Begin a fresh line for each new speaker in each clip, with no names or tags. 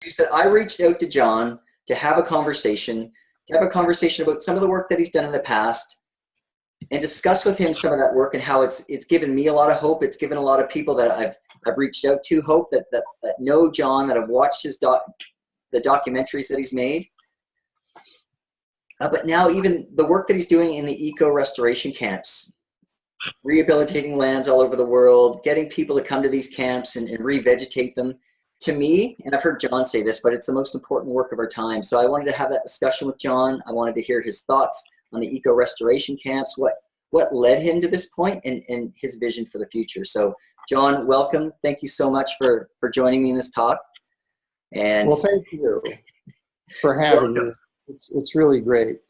is that I reached out to John to have a conversation, about some of the work that he's done in the past, and discuss with him some of that work and how it's given me a lot of hope. It's given a lot of people that I've reached out to hope, that know John, that have watched the documentaries that he's made. But now even the work that he's doing in the eco restoration camps, rehabilitating lands all over the world, getting people to come to these camps and revegetate them. To me, and I've heard John say this, but it's the most important work of our time. So I wanted to have that discussion with John. I wanted to hear his thoughts on the eco restoration camps, what led him to this point, and his vision for the future. So John, welcome. Thank you so much for joining me in this talk. And
well, thank you for having me. It's really great.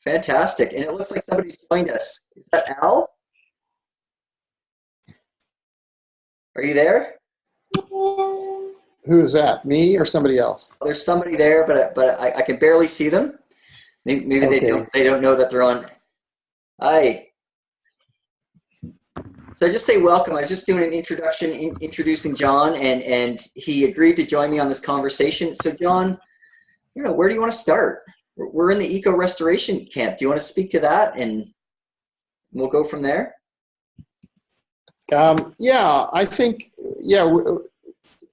Fantastic. And it looks like somebody's joined us. Is that Al? Are you there?
Who is that? Me or somebody else?
There's somebody there, but I can barely see them. Maybe
Okay.
they don't know that they're on. Hi. So I just say welcome. I was just doing an introduction, introducing John, and he agreed to join me on this conversation. So John, where do you want to start? We're in the eco restoration camp. Do you want to speak to that, and we'll go from there?
Yeah, I think,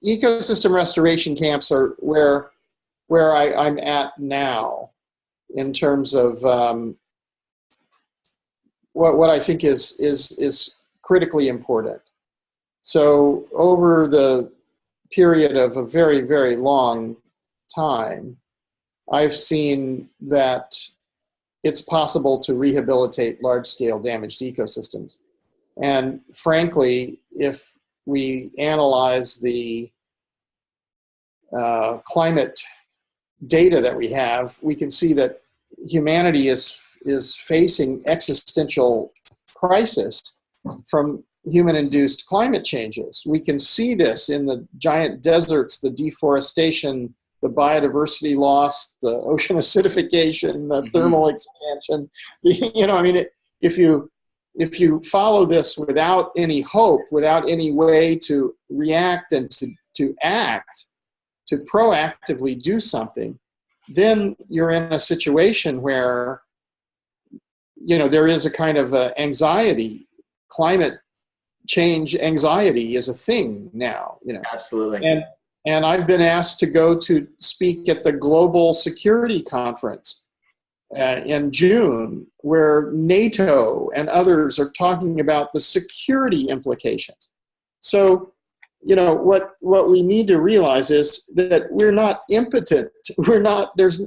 ecosystem restoration camps are where I'm at now in terms of what I think is critically important. So over the period of a very, very long time, I've seen that it's possible to rehabilitate large-scale damaged ecosystems. And frankly, if we analyze the climate data that we have, we can see that humanity is facing existential crisis from human-induced climate changes. We can see this in the giant deserts, the deforestation, the biodiversity loss, the ocean acidification, the thermal expansion. If you follow this without any hope, without any way to react and to act, to proactively do something, then you're in a situation where, there is a kind of anxiety. Climate change anxiety is a thing now,
Absolutely.
And I've been asked to go to speak at the Global Security Conference in June, where NATO and others are talking about the security implications. So, what we need to realize is that we're not impotent. We're not. There's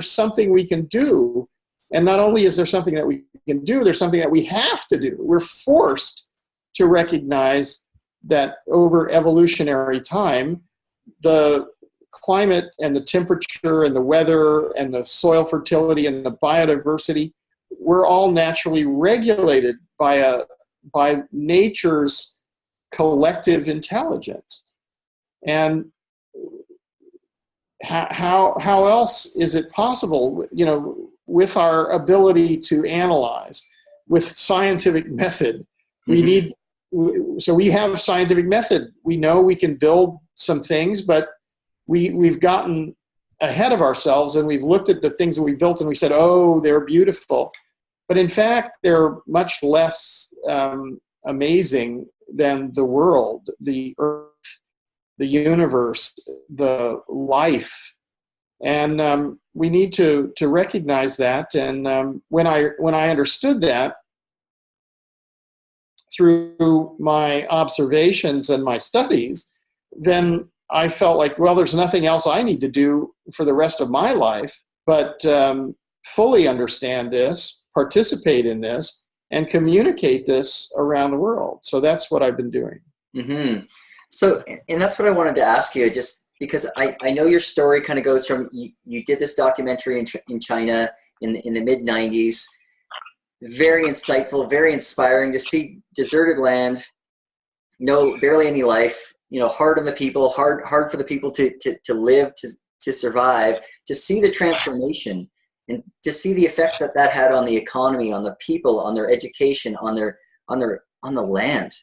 something we can do, and not only is there something that we can do, there's something that we have to do. We're forced to recognize that over evolutionary time, the climate and the temperature and the weather and the soil fertility and the biodiversity, we're all naturally regulated by nature's collective intelligence. And how else is it possible, with our ability to analyze, with scientific method, so we have scientific method. We know we can build some things, but we've gotten ahead of ourselves and we've looked at the things that we built and we said, oh, they're beautiful. But in fact, they're much less amazing than the world, the earth, the universe, the life. And we need to recognize that. And when I understood that, through my observations and my studies, then I felt like, well, there's nothing else I need to do for the rest of my life but fully understand this, participate in this, and communicate this around the world. So that's what I've been doing.
Mm-hmm. So, and that's what I wanted to ask you, just because I know your story kind of goes from, you did this documentary in China in the mid-90s. Very insightful, very inspiring to see deserted land, barely any life, hard on the people, hard for the people to live, to survive, to see the transformation and to see the effects that had on the economy, on the people, on their education, on the land.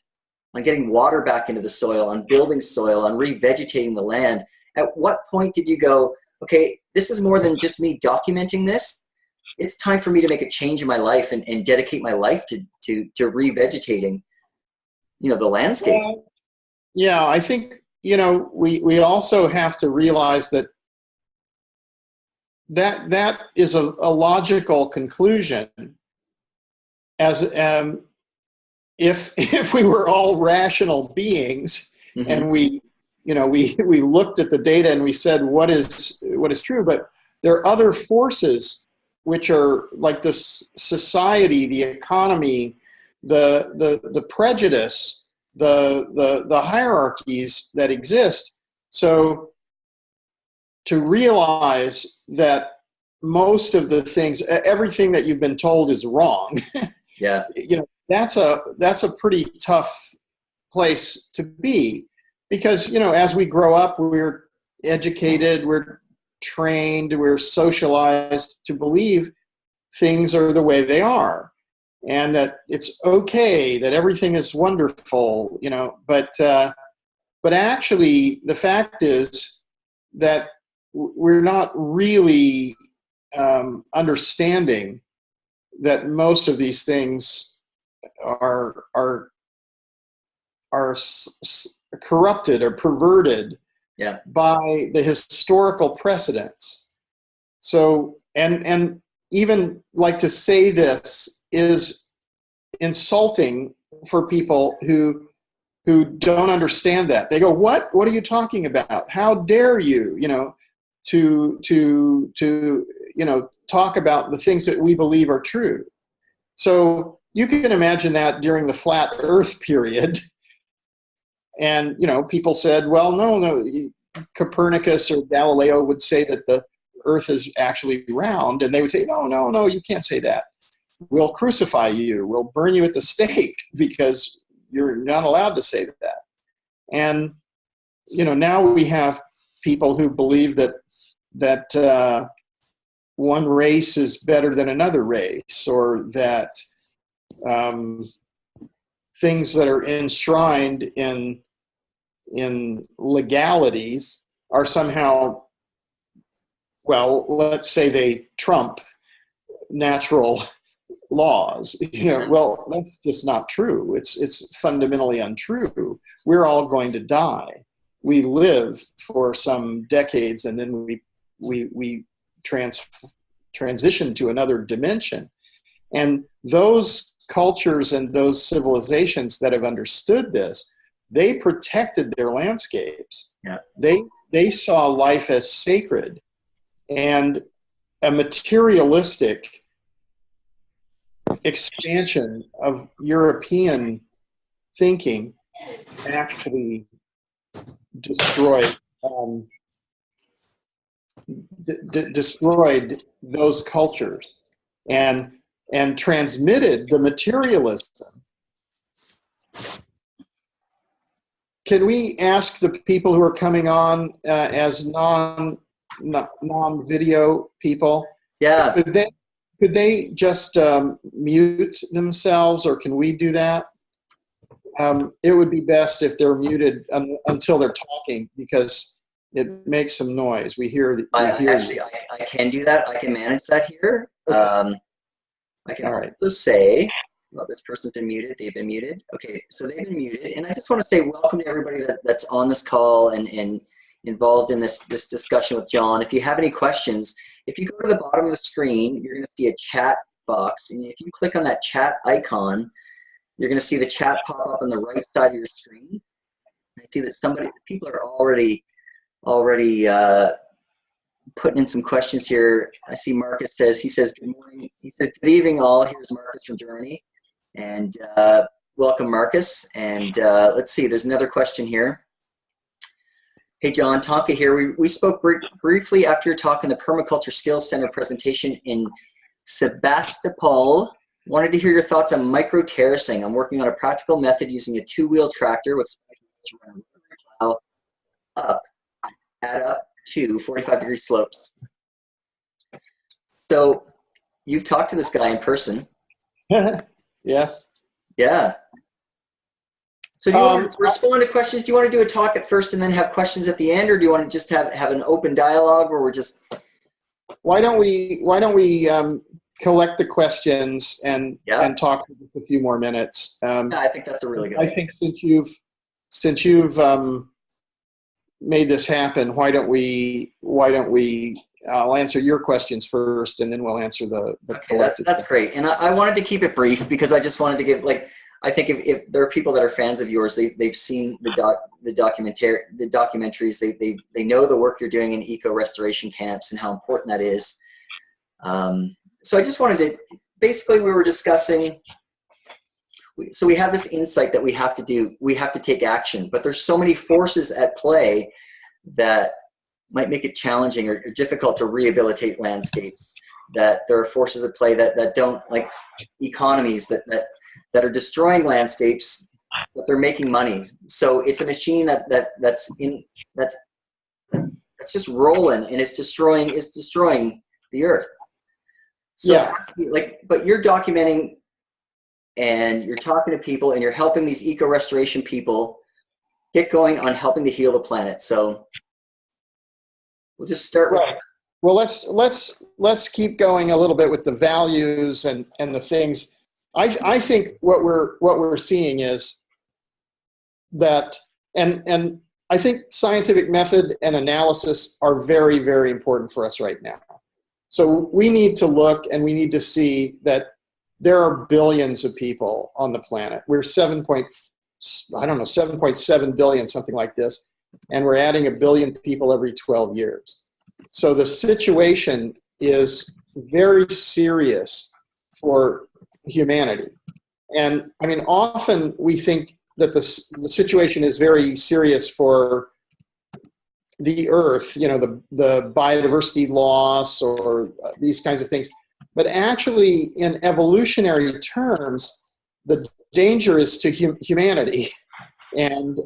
on getting water back into the soil, on building soil, on revegetating the land. At what point did you go, okay, this is more than just me documenting this. It's time for me to make a change in my life and dedicate my life to revegetating, you know, the landscape.
Yeah, I think, you know, we also have to realize that that is a logical conclusion, as if we were all rational beings,
Mm-hmm.
and we looked at the data and we said what is true. But there are other forces which are like the society, the economy, the prejudice, the hierarchies that exist. So to realize that most of the things, everything that you've been told is wrong,
Yeah.
you know, that's a pretty tough place to be, because, you know, as we grow up, we're educated, we're trained, we're socialized to believe things are the way they are, and that it's okay, that everything is wonderful, you know. But actually, the fact is that we're not really understanding that most of these things are corrupted or perverted,
Yeah.
by the historical precedents. So, and even like to say this is insulting for people who don't understand that. They go, what are you talking about? How dare you, you know, to you know, talk about the things that we believe are true. So you can imagine that during the flat earth period. And, you know, people said, well, no, Copernicus or Galileo would say that the earth is actually round. And they would say, no, you can't say that. We'll crucify you. We'll burn you at the stake because you're not allowed to say that. And, you know, now we have people who believe that one race is better than another race, or that things that are enshrined in legalities are somehow, well, let's say they trump natural laws. You know, well, that's just not true. It's fundamentally untrue. We're all going to die. We live for some decades, and then we transition to another dimension. And those cultures and those civilizations that have understood this, they protected their landscapes.
Yeah.
They saw life as sacred, and a materialistic expansion of European thinking actually destroyed destroyed those cultures and transmitted the materialism. Can we ask the people who are coming on as non-video people?
Yeah.
Could they just mute themselves, or can we do that? It would be best if they're muted until they're talking, because it makes some noise. We hear.
I can do that. I can manage that here.
Okay.
I can
All right.
also say, well, this person's been muted. They've been muted. Okay, so they've been muted. And I just want to say welcome to everybody that's on this call and involved in this discussion with John. If you have any questions, if you go to the bottom of the screen, you're going to see a chat box. And if you click on that chat icon, you're going to see the chat pop up on the right side of your screen. I see that people are already putting in some questions here. I see Marcus says, good morning. He says, good evening all. Here's Marcus from Germany. And welcome, Marcus. And let's see, there's another question here. Hey, John, Tonka here. We spoke briefly after your talk in the Permaculture Skills Center presentation in Sebastopol. Wanted to hear your thoughts on micro terracing. I'm working on a practical method using a 2-wheel tractor with plow up to 45-degree slopes. So you've talked to this guy in person.
Yes.
Yeah. So do you want to respond to questions? Do you want to do a talk at first and then have questions at the end, or do you want to just have an open dialogue where we're just?
Why don't we collect the questions and talk for just a few more minutes?
Yeah, I think that's a really good
I
idea.
think since you've made this happen, why don't we? I'll answer your questions first, and then we'll answer the
Okay, that's great. And I wanted to keep it brief because I just wanted to give, like, I think if there are people that are fans of yours, they've seen the documentaries, they know the work you're doing in eco restoration camps and how important that is. So I just wanted to, basically we were discussing, so we have this insight that we have to take action, but there's so many forces at play that might make it challenging or difficult to rehabilitate landscapes, that there are forces at play that don't, like economies that are destroying landscapes, but they're making money. So it's a machine that's just rolling, and it's destroying the earth. So
yeah,
like, but you're documenting and you're talking to people and you're helping these eco restoration people get going on helping to heal the planet. So we'll just start.
Right. Well, let's keep going a little bit with the values and the things. I think what we're seeing is that, and I think scientific method and analysis are very, very important for us right now. So we need to look and we need to see that there are billions of people on the planet. We're 7.7 billion, something like this, and we're adding 1 billion people every 12 years. So the situation is very serious for humanity. And I mean, often we think that the situation is very serious for the earth, you know, the biodiversity loss or these kinds of things. But actually, in evolutionary terms, the danger is to humanity. And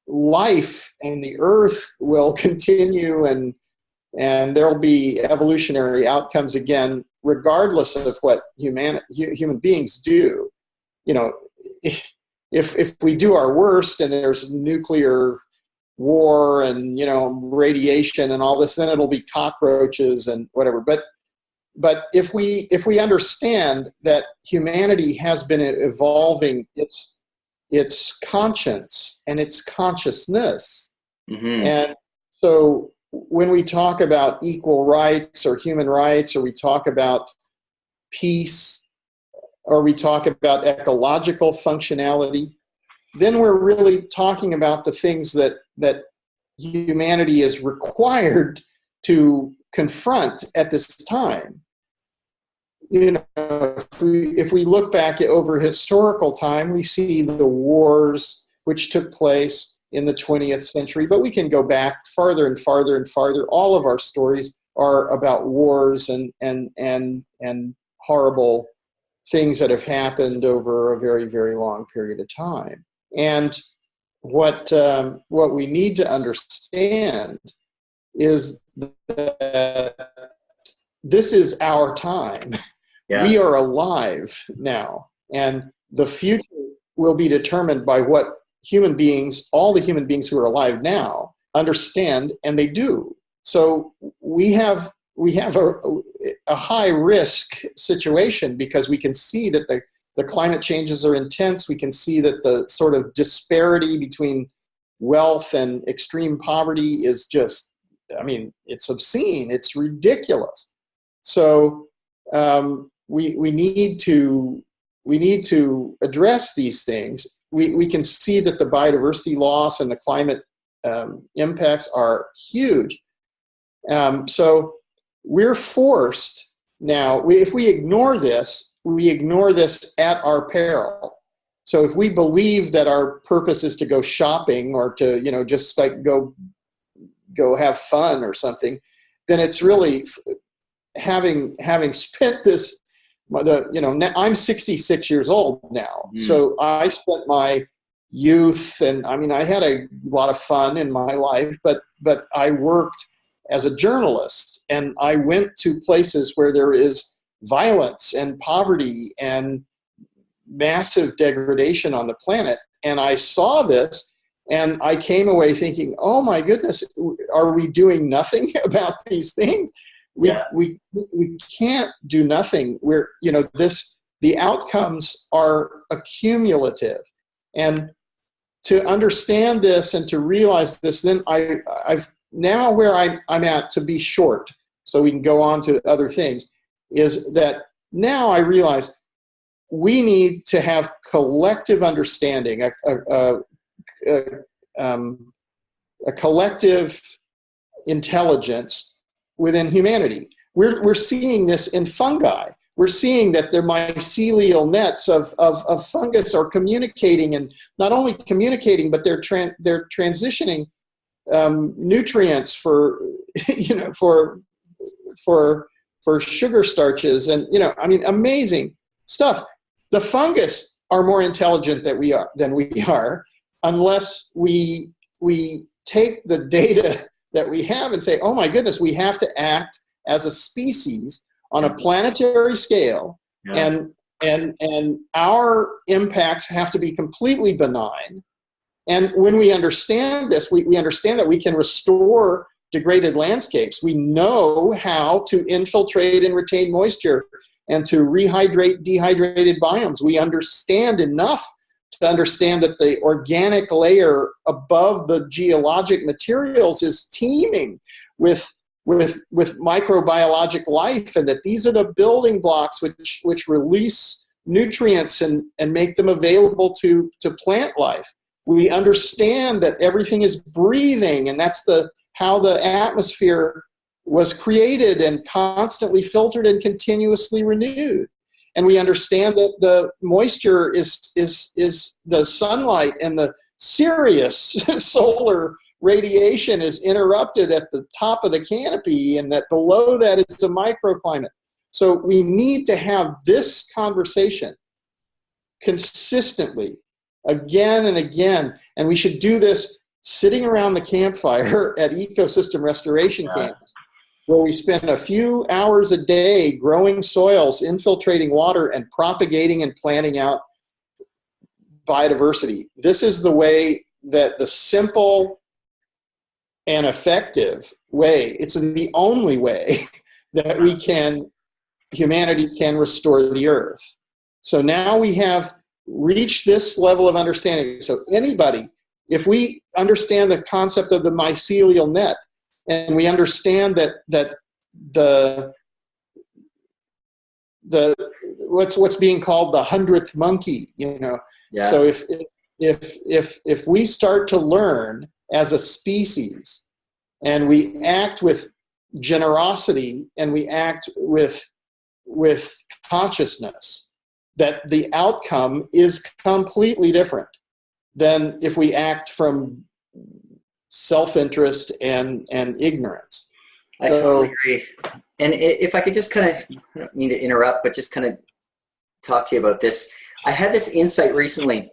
life and the earth will continue, and there'll be evolutionary outcomes again, regardless of what human beings do. You know, if we do our worst and there's nuclear war and, you know, radiation and all this, then it'll be cockroaches and whatever. But if we understand that humanity has been evolving its conscience and its consciousness, and so when we talk about equal rights or human rights, or we talk about peace, or we talk about ecological functionality, then we're really talking about the things that humanity is required to confront at this time. You know, if we look back over historical time, we see the wars which took place in the 20th century, but we can go back farther and farther and farther. All of our stories are about wars and horrible things that have happened over a very, very long period of time. And what we need to understand is that this is our time. Yeah. We are alive now, and the future will be determined by what human beings, all the human beings who are alive now, understand, and they do. So we have a high risk situation, because we can see that the climate changes are intense. We can see that the sort of disparity between wealth and extreme poverty is just, I mean, it's obscene. It's ridiculous. So we need to address these things. We can see that the biodiversity loss and the climate impacts are huge. So we're forced now, if we ignore this at our peril. So if we believe that our purpose is to go shopping or to, you know, just like go have fun or something, then it's really having spent this, you know, I'm 66 years old now. So I spent my youth, and I mean, I had a lot of fun in my life, but I worked as a journalist, and I went to places where there is violence and poverty and massive degradation on the planet. I saw this, and I came away thinking, oh my goodness, are we doing nothing about these things? We can't do nothing. The outcomes are accumulative. And to understand this and to realize this, then I've now where I'm at, to be short, so we can go on to other things, is that now I realize we need to have collective understanding, a collective intelligence within humanity. We're seeing this in fungi. We're seeing that their mycelial nets of fungus are communicating, and not only communicating, but they're transitioning nutrients for for sugar starches, and amazing stuff. The fungus are more intelligent than we are, unless we take the data that we have and say, oh my goodness, we have to act as a species on a planetary scale, and our impacts have to be completely benign. And when we understand this, we understand that we can restore degraded landscapes. We know how to infiltrate and retain moisture and to rehydrate dehydrated biomes. We understand enough to understand that the organic layer above the geologic materials is teeming with microbiologic life, and that these are the building blocks which release nutrients and make them available to plant life. We understand that everything is breathing, and that's how the atmosphere was created and constantly filtered and continuously renewed. And we understand that the moisture is the sunlight, and the serious solar radiation is interrupted at the top of the canopy, and that below that is a microclimate. So we need to have this conversation consistently, again and again, and we should do this sitting around the campfire at ecosystem restoration camps, where we spend a few hours a day growing soils, infiltrating water, and propagating and planting out biodiversity. This is the way, that the simple and effective way, it's the only way that humanity can restore the earth. So now we have reached this level of understanding. So anybody, if we understand the concept of the mycelial net, and we understand that the what's being called the 100th monkey, So if we start to learn as a species, and we act with generosity, and we act with consciousness, that the outcome is completely different than if we act from self-interest and ignorance.
I totally agree. And if I could just kind of, I don't mean to interrupt, but just kind of talk to you about this. I had this insight recently.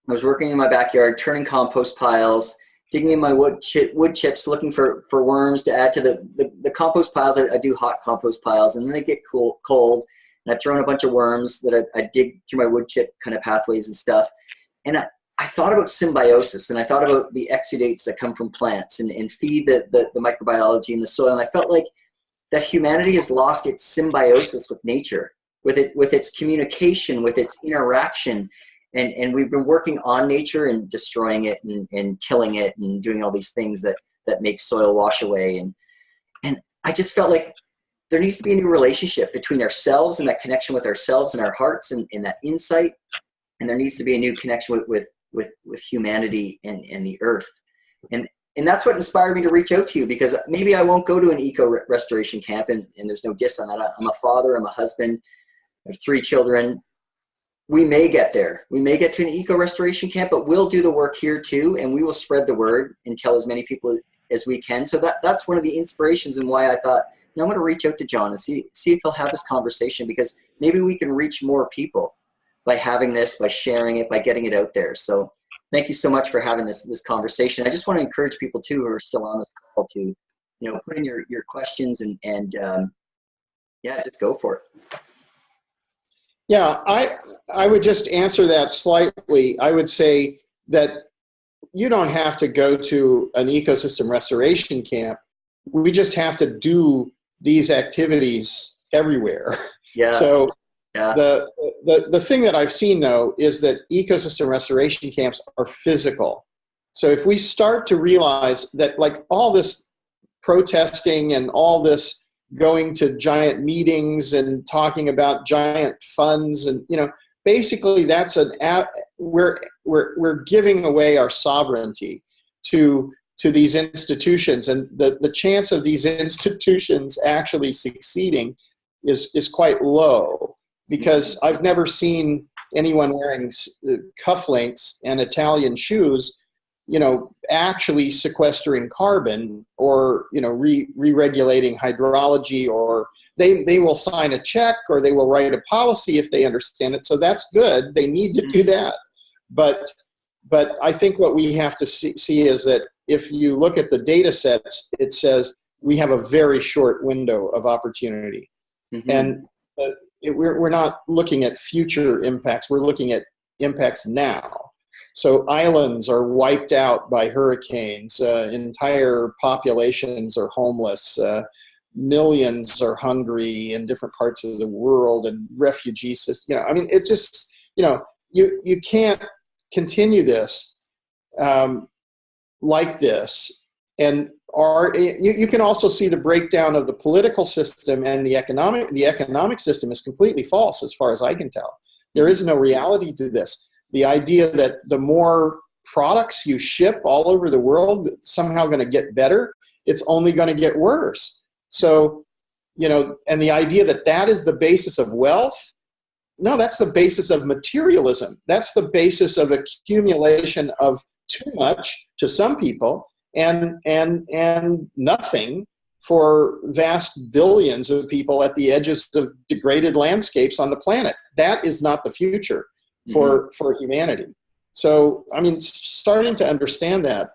I was working in my backyard, turning compost piles, digging in my wood chips, looking for worms to add to the compost piles. I do hot compost piles, and then they get cold, and I throw in a bunch of worms that I dig through my wood chip kind of pathways and stuff. And I thought about symbiosis, and I thought about the exudates that come from plants and feed the microbiology in the soil. And I felt like that humanity has lost its symbiosis with nature, with its communication, with its interaction. And we've been working on nature and destroying it and tilling it and doing all these things that make soil wash away. And I just felt like there needs to be a new relationship between ourselves and that connection with ourselves and our hearts and that insight. And there needs to be a new connection with humanity and the earth. And that's what inspired me to reach out to you, because maybe I won't go to an eco-restoration camp, and there's no diss on that. I'm a father, I'm a husband, I have 3 children. We may get there. We may get to an eco-restoration camp, but we'll do the work here too, and we will spread the word and tell as many people as we can. So that's one of the inspirations, and why I thought, I'm going to reach out to John and see if he'll have this conversation, because maybe we can reach more people by having this, by sharing it, by getting it out there. So thank you so much for having this conversation. I just want to encourage people too who are still on this call to, put in your questions and just go for it.
Yeah, I would just answer that slightly. I would say that you don't have to go to an ecosystem restoration camp. We just have to do these activities everywhere.
Yeah.
So
yeah.
the thing that I've seen, though, is that ecosystem restoration camps are physical. So if we start to realize that, like, all this protesting and all this going to giant meetings and talking about giant funds, and, you know, basically that's we're giving away our sovereignty to these institutions, and the chance of these institutions actually succeeding is quite low, because I've never seen anyone wearing cufflinks and Italian shoes, you know, actually sequestering carbon, or, you know, re-regulating hydrology, or they will sign a check, or they will write a policy if they understand it. So that's good. They need to do that. But I think what we have to see is that if you look at the data sets, it says we have a very short window of opportunity. Mm-hmm. And we're not looking at future impacts. We're looking at impacts now. So islands are wiped out by hurricanes. Entire populations are homeless. Millions are hungry in different parts of the world, and refugees. You know, I mean, it's just, you know, you can't continue this like this. And you can also see the breakdown of the political system, and the economic system is completely false as far as I can tell. There is no reality to this. The idea that the more products you ship all over the world, it's somehow going to get better, it's only going to get worse. So, you know, and the idea that that is the basis of wealth, no, that's the basis of materialism. That's the basis of accumulation of too much to some people, and nothing for vast billions of people at the edges of degraded landscapes on the planet. That is not the future for humanity. So, I mean, starting to understand that,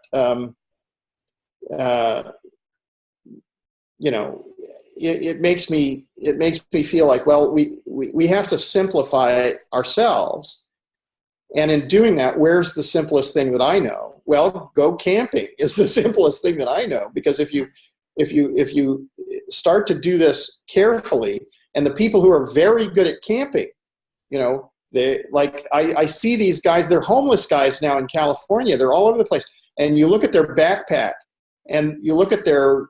you know, it makes me feel like, well, we have to simplify ourselves. And in doing that, where's the simplest thing that I know? Well, go camping is the simplest thing that I know, because if you start to do this carefully, and the people who are very good at camping, you know, I see these guys, they're homeless guys now in California, they're all over the place, and you look at their backpack, and you look at their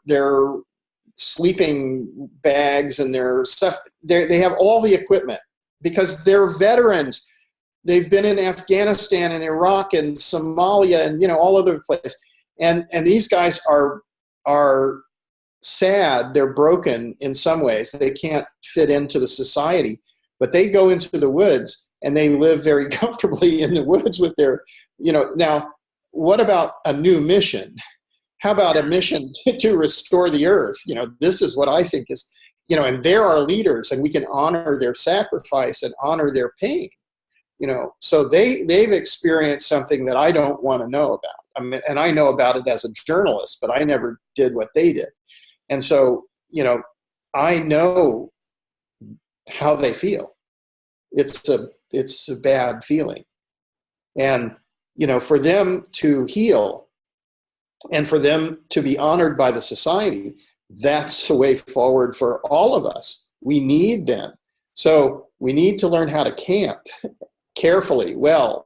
sleeping bags and their stuff, they have all the equipment, because they're veterans. They've been in Afghanistan and Iraq and Somalia and, you know, all over the place. And these guys are sad. They're broken in some ways. They can't fit into the society, but they go into the woods and they live very comfortably in the woods with their, you know. Now, what about a new mission? How about a mission to restore the earth? You know, this is what I think is, you know, and they're our leaders, and we can honor their sacrifice and honor their pain. You know, so they've experienced something that I don't want to know about. I mean, and I know about it as a journalist, but I never did what they did. And so, you know, I know how they feel. It's a bad feeling. And, you know, for them to heal and for them to be honored by the society, that's the way forward for all of us. We need them. So we need to learn how to camp carefully, well,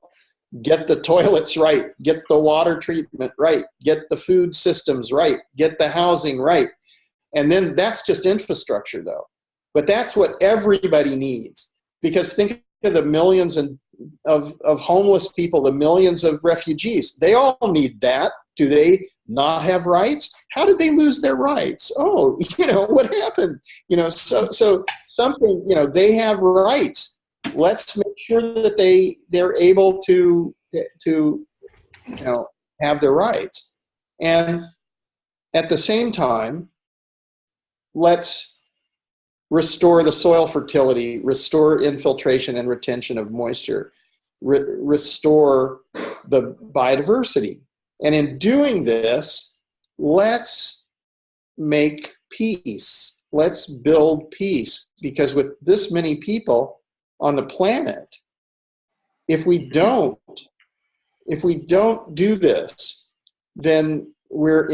get the toilets right, get the water treatment right, get the food systems right, get the housing right. And then that's just infrastructure, though. But that's what everybody needs. Because think of the millions of homeless people, the millions of refugees. They all need that. Do they not have rights? How did they lose their rights? Oh, you know, what happened? You know, so something, you know, they have rights. Let's make sure that they're able to you know, have their rights. And at the same time, let's restore the soil fertility, restore infiltration and retention of moisture, restore the biodiversity. And in doing this, let's make peace. Let's build peace, because with this many people on the planet, if we don't if we don't do this, then we're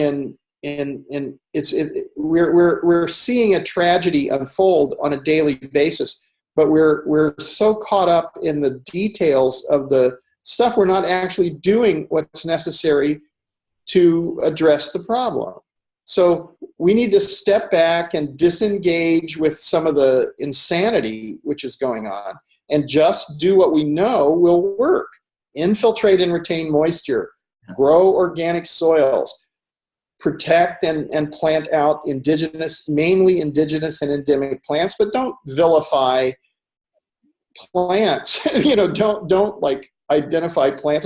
we're seeing a tragedy unfold on a daily basis, but we're so caught up in the details of the stuff, we're not actually doing what's necessary to address the problem. So we need to step back and disengage with some of the insanity which is going on and just do what we know will work. Infiltrate and retain moisture, grow organic soils, protect and plant out indigenous, mainly indigenous and endemic plants, but don't vilify plants. Don't like identify plants.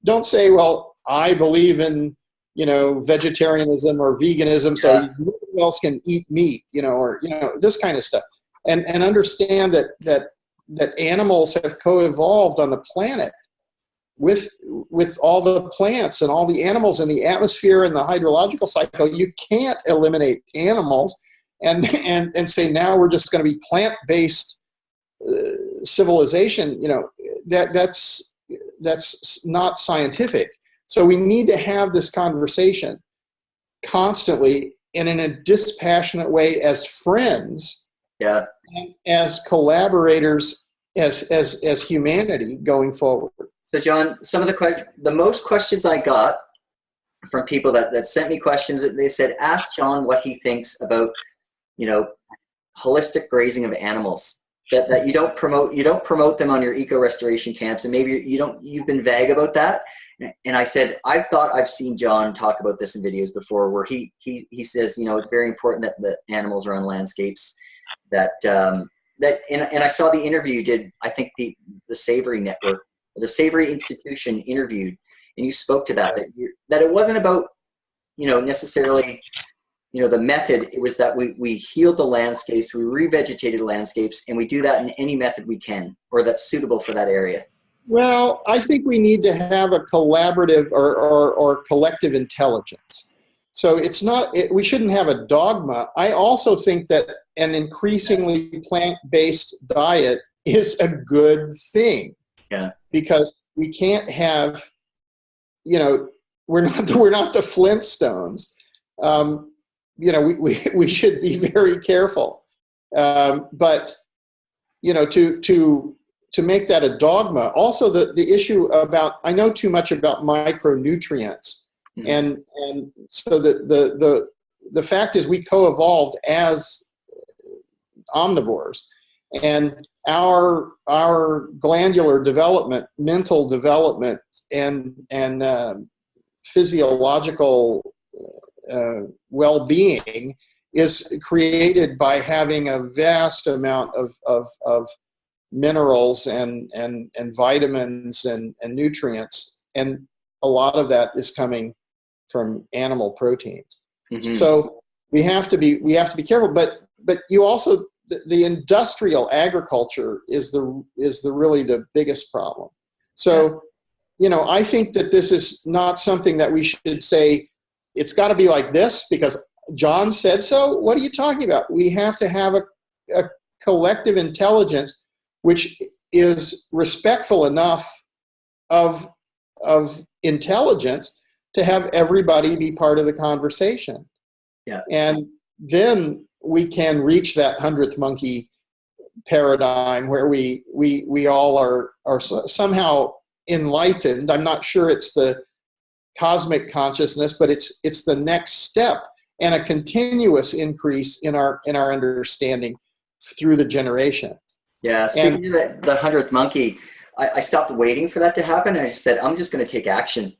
Don't say, well, I believe in, vegetarianism or veganism, so no one else can eat meat, or this kind of stuff. And understand that animals have co-evolved on the planet with all the plants and all the animals in the atmosphere and the hydrological cycle. You can't eliminate animals and say now we're just going to be plant-based civilization. That's not scientific. So we need to have this conversation constantly and in a dispassionate way as friends, and as collaborators, as humanity going forward.
So John, some of the most questions I got from people that sent me questions, they said, ask John what he thinks about, holistic grazing of animals. That you don't promote them on your eco restoration camps, and maybe you've been vague about that. And I said, I thought I've seen John talk about this in videos before, where he says, it's very important that the animals are on landscapes. And I saw the interview you did. I think the Savory Network, the Savory Institution interviewed, and you spoke to that it wasn't about necessarily the method. It was that we healed the landscapes, we revegetated landscapes, and we do that in any method we can, or that's suitable for that area.
Well, I think we need to have a collaborative or collective intelligence. So we shouldn't have a dogma. I also think that an increasingly plant-based diet is a good thing.
Yeah.
Because we can't have, we're not the Flintstones. We should be very careful. But to make that a dogma. Also, the issue about, I know too much about micronutrients, and so the fact is we co-evolved as omnivores, and our glandular development, mental development, and physiological well-being is created by having a vast amount of minerals and vitamins and nutrients, and a lot of that is coming from animal proteins. Mm-hmm. So we have to be careful, but you also, the industrial agriculture is really the biggest problem. So I think that this is not something that we should say it's got to be like this because John said so. What are you talking about? We have to have a collective intelligence which is respectful enough of intelligence to have everybody be part of the conversation. Yeah. And then we can reach that 100th monkey paradigm where we all are somehow enlightened. I'm not sure it's the cosmic consciousness, but it's the next step and a continuous increase in our understanding through the generations.
Yeah, speaking of the 100th monkey, I stopped waiting for that to happen. I just said, I'm just going to take action.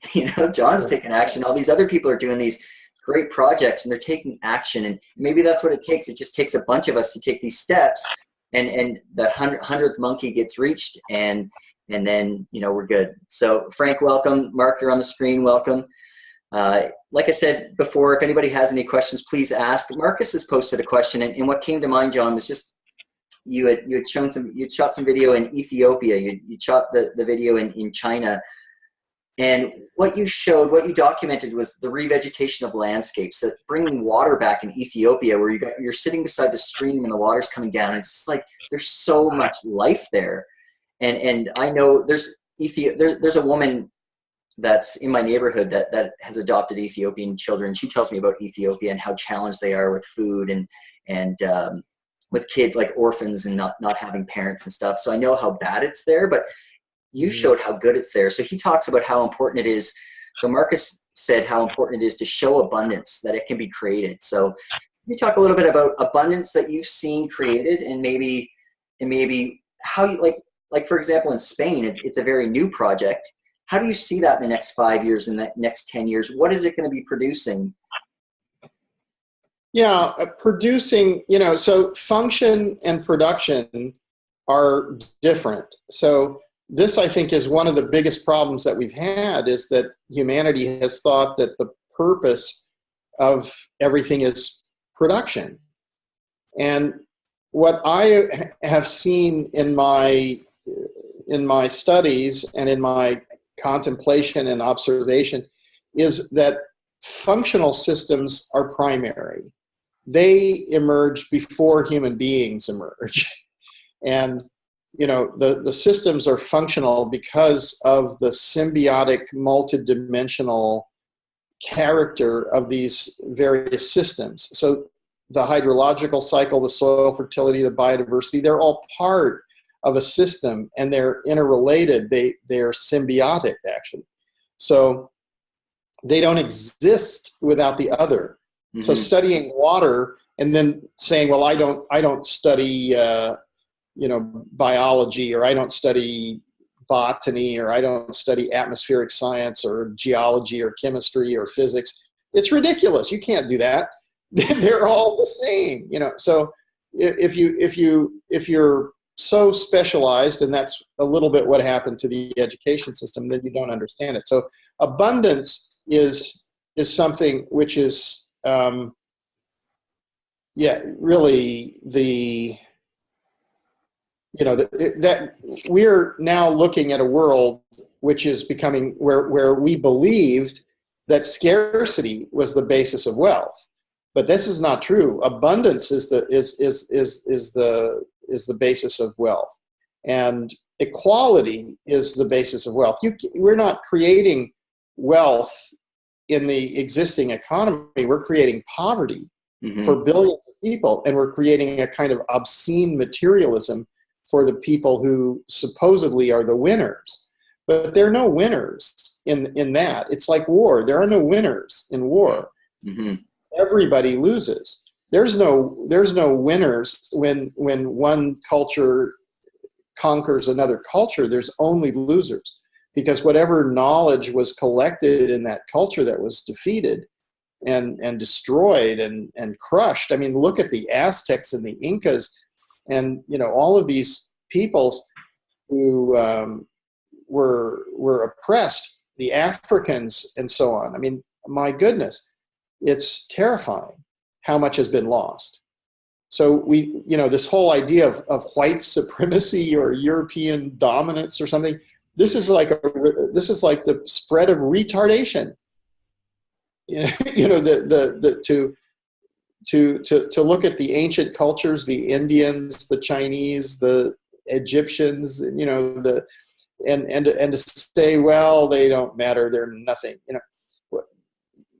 John's taking action. All these other people are doing these great projects and they're taking action. And maybe that's what it takes. It just takes a bunch of us to take these steps, and the 100th monkey gets reached, and then, we're good. So Frank, welcome. Mark, you're on the screen. Welcome. Like I said before, if anybody has any questions, please ask. Marcus has posted a question, and what came to mind, John, was just, you had shot some video in Ethiopia. You shot the video in China, and what you documented was the revegetation of landscapes, that bringing water back in Ethiopia, where you're sitting beside the stream and the water's coming down. It's just like there's so much life there, and I know there's a woman that's in my neighborhood that has adopted Ethiopian children. She tells me about Ethiopia and how challenged they are with food and with kids like orphans and not having parents and stuff. So I know how bad it's there, but you showed how good it's there. So he talks about how important it is. So Marcus said how important it is to show abundance, that it can be created. So can you talk a little bit about abundance that you've seen created, and maybe how you like for example, in Spain, it's a very new project. How do you see that in the next 5 years, in the next 10 years? What is it going to be producing?
Yeah, producing, so function and production are different. So this, I think, is one of the biggest problems that we've had, is that humanity has thought that the purpose of everything is production. And what I have seen in my studies and in my contemplation and observation is that functional systems are primary. They emerge before human beings emerge. And the systems are functional because of the symbiotic, multidimensional character of these various systems. So the hydrological cycle, the soil fertility, the biodiversity, they're all part of a system, and they're interrelated. They're symbiotic, actually. So they don't exist without the other. Mm-hmm. So studying water and then saying, well, I don't study biology, or I don't study botany, or I don't study atmospheric science or geology or chemistry or physics. It's ridiculous. You can't do that. They're all the same, So if you're so specialized, and that's a little bit what happened to the education system, then you don't understand it. So abundance is something which is really that we're now looking at a world which is becoming where we believed that scarcity was the basis of wealth, but this is not true. Abundance is the basis of wealth, and equality is the basis of wealth. We're not creating wealth in the existing economy. We're creating poverty for billions of people, and we're creating a kind of obscene materialism for the people who supposedly are the winners. But there are no winners in that. It's like war. There are no winners in war. Mm-hmm. Everybody loses. There's no winners when one culture conquers another culture. There's only losers, because whatever knowledge was collected in that culture that was defeated and destroyed and crushed. I mean, look at the Aztecs and the Incas, and all of these peoples who were oppressed, the Africans and so on. I mean, my goodness, it's terrifying how much has been lost. So this whole idea of white supremacy or European dominance or something, this is like the spread of retardation. To look at the ancient cultures, the Indians, the Chinese, the Egyptians, and to say, well, they don't matter, they're nothing.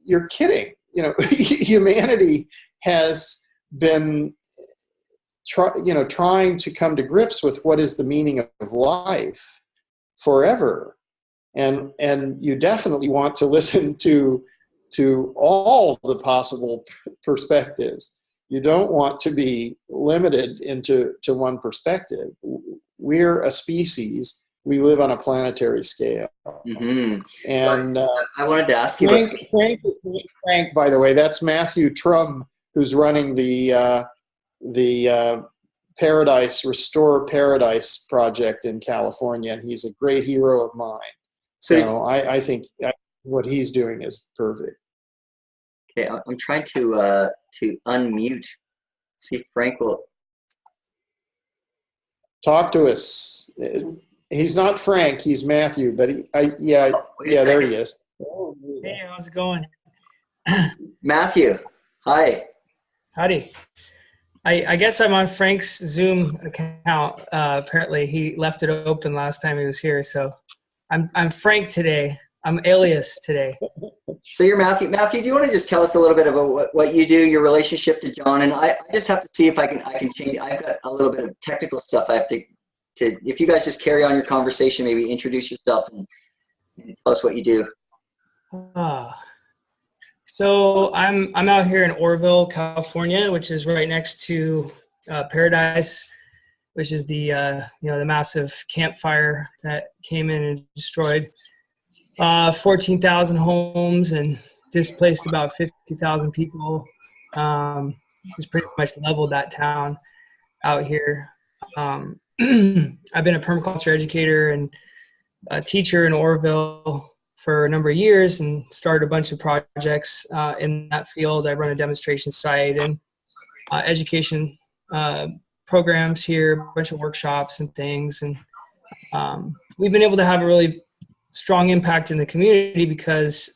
You're kidding. Humanity has been trying to come to grips with what is the meaning of life forever, and you definitely want to listen to all the possible perspectives. You don't want to be limited into one perspective. We're a species. We live on a planetary scale. Mm-hmm. And
I wanted to ask you
Frank, by the way, that's Matthew Trum, who's running the Restore Paradise project in California, and he's a great hero of mine. So I think what he's doing is perfect.
Okay, I'm trying to unmute. See if Frank will
talk to us. He's not Frank. He's Matthew. But there he is.
Hey, how's it going?
Matthew, hi.
Howdy. I guess I'm on Frank's Zoom account. Apparently, he left it open last time he was here, so I'm Frank today. I'm alias today.
So you're Matthew. Matthew, do you want to just tell us a little bit about what you do, your relationship to John? And I just have to see if I can change. I've got a little bit of technical stuff I have to if you guys just carry on your conversation, maybe introduce yourself and tell us what you do.
So I'm out here in Orville, California, which is right next to Paradise, which is the the massive campfire that came in and destroyed 14,000 homes and displaced about 50,000 people. It's pretty much leveled that town out here. I've been a permaculture educator and a teacher in Orville for a number of years and started a bunch of projects in that field. I run a demonstration site and education programs here, a bunch of workshops and things. And we've been able to have a really strong impact in the community because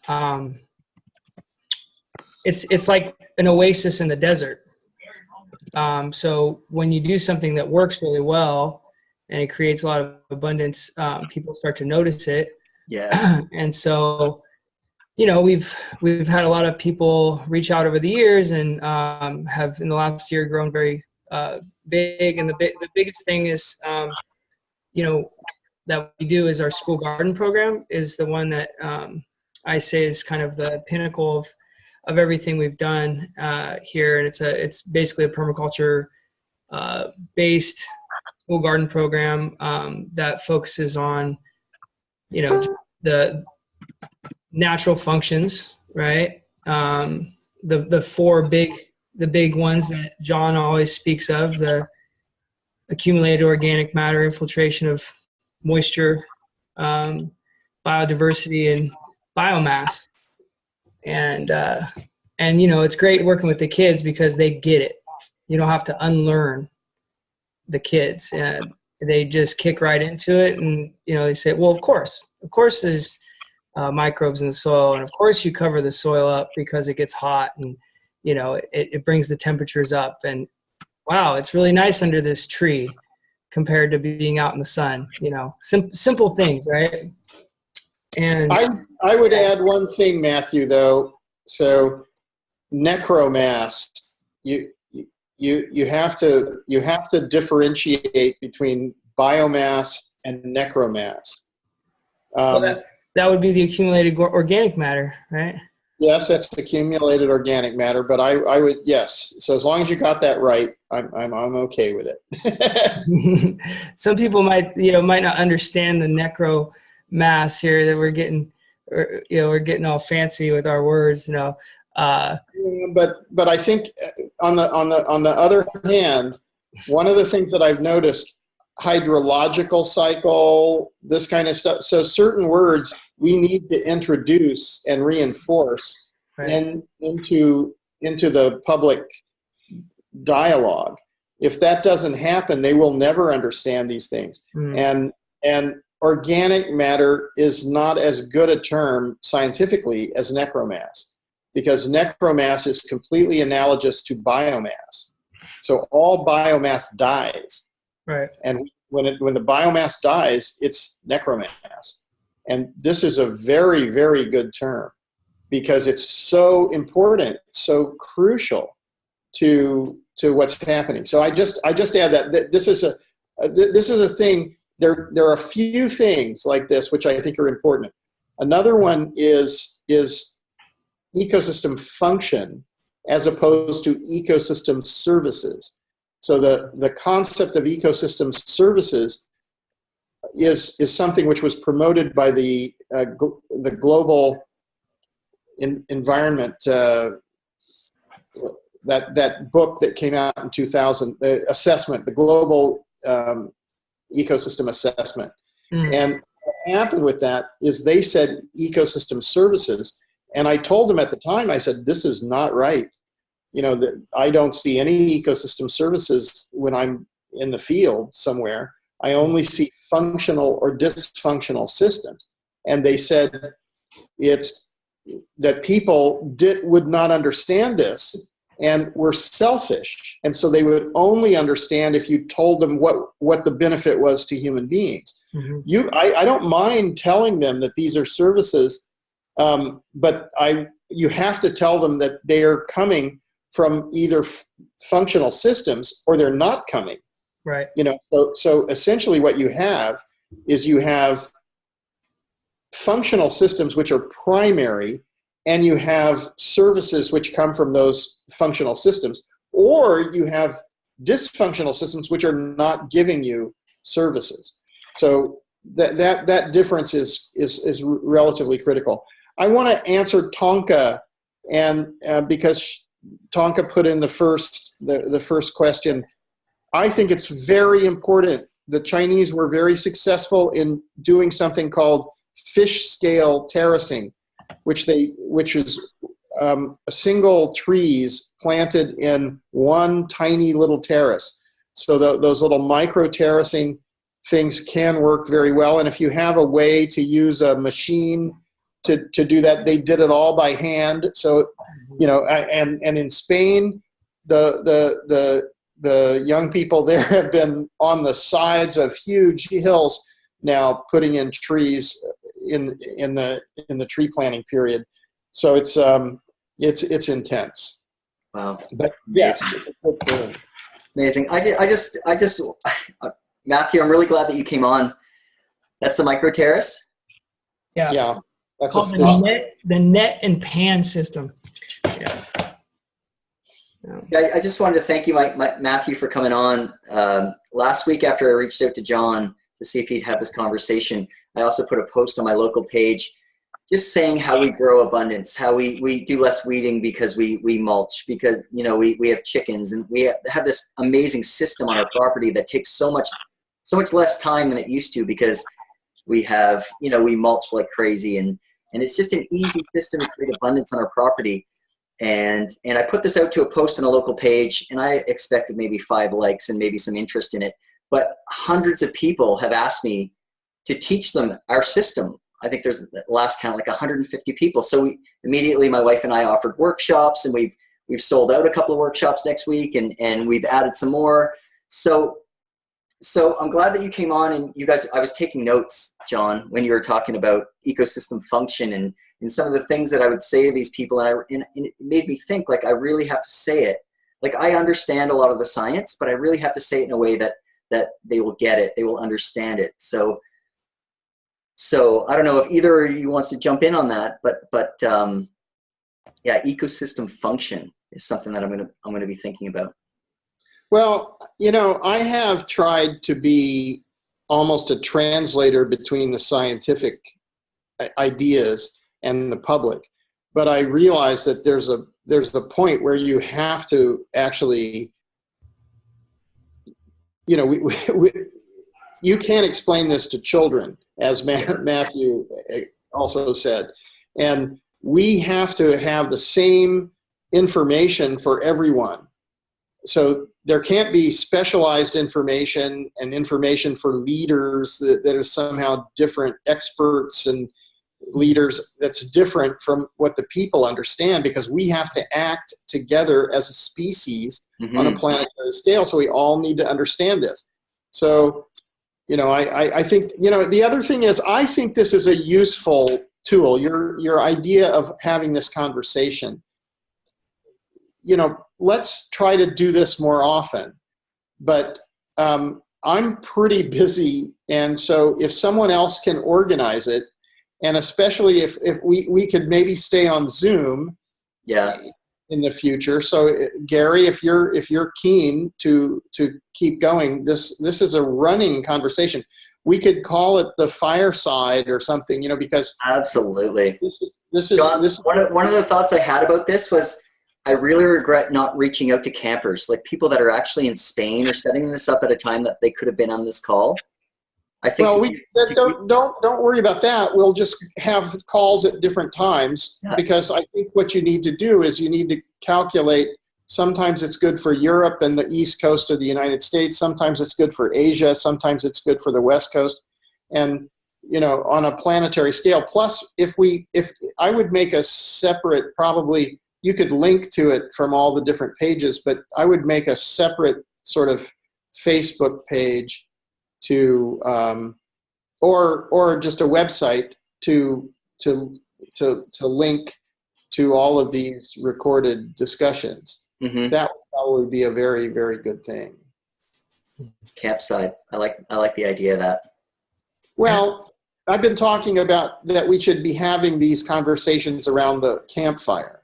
it's like an oasis in the desert. So when you do something that works really well and it creates a lot of abundance, people start to notice it.
Yeah.
And so, we've had a lot of people reach out over the years and have in the last year grown very big. And the biggest thing is, that we do is our school garden program is the one that I say is kind of the pinnacle of everything we've done here. And it's basically a permaculture based school garden program that focuses on, the natural functions, right? The big ones that John always speaks of, the accumulated organic matter, infiltration of moisture, biodiversity, and biomass. And it's great working with the kids because they get it. You don't have to unlearn the kids. And they just kick right into it. And, they say, well, of course there's microbes in the soil. And of course you cover the soil up because it gets hot and, it brings the temperatures up. And wow, it's really nice under this tree compared to being out in the sun, simple things, right? And
I would add one thing, Matthew, though. So Necro Mass, you have to differentiate between biomass and Necro Mass.
That would be the accumulated organic matter, right?
Yes, that's accumulated organic matter, but I would, yes. So as long as you got that right, I'm okay with it.
Some people might not understand the Necro Mass here that we're getting all fancy with our words,
But I think on the other hand, one of the things that I've noticed, hydrological cycle, this kind of stuff. So certain words we need to introduce and reinforce into the public dialogue. If that doesn't happen, they will never understand these things. And organic matter is not as good a term scientifically as necromass, because necromass is completely analogous to biomass. So all biomass dies.
Right.
And when the biomass dies, it's necromass. And this is a very, very good term because it's so important, so crucial to what's happening. So I just add that this is a thing. There are a few things like this which I think are important. Another one is ecosystem function as opposed to ecosystem services. So the concept of ecosystem services is something which was promoted by the global environment, that book that came out in 2000, the assessment, the global ecosystem assessment. And what happened with that is they said ecosystem services, and I told them at the time, I said, this is not right. That I don't see any ecosystem services when I'm in the field somewhere. I only see functional or dysfunctional systems. And they said it's that people would not understand this and were selfish. And so they would only understand if you told them what the benefit was to human beings. Mm-hmm. I don't mind telling them that these are services, but you have to tell them that they are coming from either functional systems or they're not coming.
Right.
So essentially what you have is you have functional systems which are primary, and you have services which come from those functional systems, or you have dysfunctional systems which are not giving you services. So that difference is relatively critical. I want to answer Tonka, and because Tonka put in the first question. I think it's very important. The Chinese were very successful in doing something called fish scale terracing, which is single trees planted in one tiny little terrace. So those little micro terracing things can work very well. And if you have a way to use a machine to do that, they did it all by hand. So, and in Spain, the young people there have been on the sides of huge hills now putting in trees in the tree planting period. So it's intense.
Wow.
But yes, it's a good feeling.
Amazing. I just Matthew, I'm really glad that you came on. That's the Micro Terrace?
Yeah.
Yeah. That's
called the net and pan system. Yeah.
I just wanted to thank you, Matthew, for coming on. Last week after I reached out to John to see if he'd have this conversation, I also put a post on my local page just saying how we grow abundance, how we do less weeding because we mulch, because we have chickens, and we have this amazing system on our property that takes so much less time than it used to, because we have we mulch like crazy, and it's just an easy system to create abundance on our property. And I put this out to a post on a local page, and I expected maybe 5 likes and maybe some interest in it, but hundreds of people have asked me to teach them our system. I think there's, at last count, like 150 people. So immediately my wife and I offered workshops, and we've sold out a couple of workshops next week, and we've added some more. So I'm glad that you came on, and you guys, I was taking notes, John, when you were talking about ecosystem function and some of the things that I would say to these people, and it made me think, like, I really have to say it. Like, I understand a lot of the science, but I really have to say it in a way that they will get it, they will understand it. So I don't know if either of you wants to jump in on that, but yeah, ecosystem function is something that I'm gonna be thinking about.
Well, I have tried to be almost a translator between the scientific ideas and the public, but I realize that there's a point where you have to actually, you can't explain this to children, as Matthew also said, and we have to have the same information for everyone. So there can't be specialized information and information for leaders that are somehow different, experts and leaders that's different from what the people understand, because we have to act together as a species on a planetary scale. So we all need to understand this. So, I think, the other thing is, I think this is a useful tool. Your idea of having this conversation, let's try to do this more often. But I'm pretty busy, and so if someone else can organize it, and especially if we could maybe stay on Zoom, in the future. So Gary, if you're keen to keep going, this is a running conversation. We could call it the fireside or something, because
absolutely.
This is
John, one of the thoughts I had about this was, I really regret not reaching out to campers, like people that are actually in Spain, or setting this up at a time that they could have been on this call. I think.
Well, don't worry about that. We'll just have calls at different times, because I think what you need to do is you need to calculate. Sometimes it's good for Europe and the East Coast of the United States. Sometimes it's good for Asia. Sometimes it's good for the West Coast, and on a planetary scale. Plus, if I would make a separate, probably, you could link to it from all the different pages, but I would make a separate sort of Facebook page to, or just a website to link to all of these recorded discussions.
Mm-hmm.
That would probably be a very, very good thing.
Campsite. I like the idea of that.
Well, I've been talking about that we should be having these conversations around the campfire.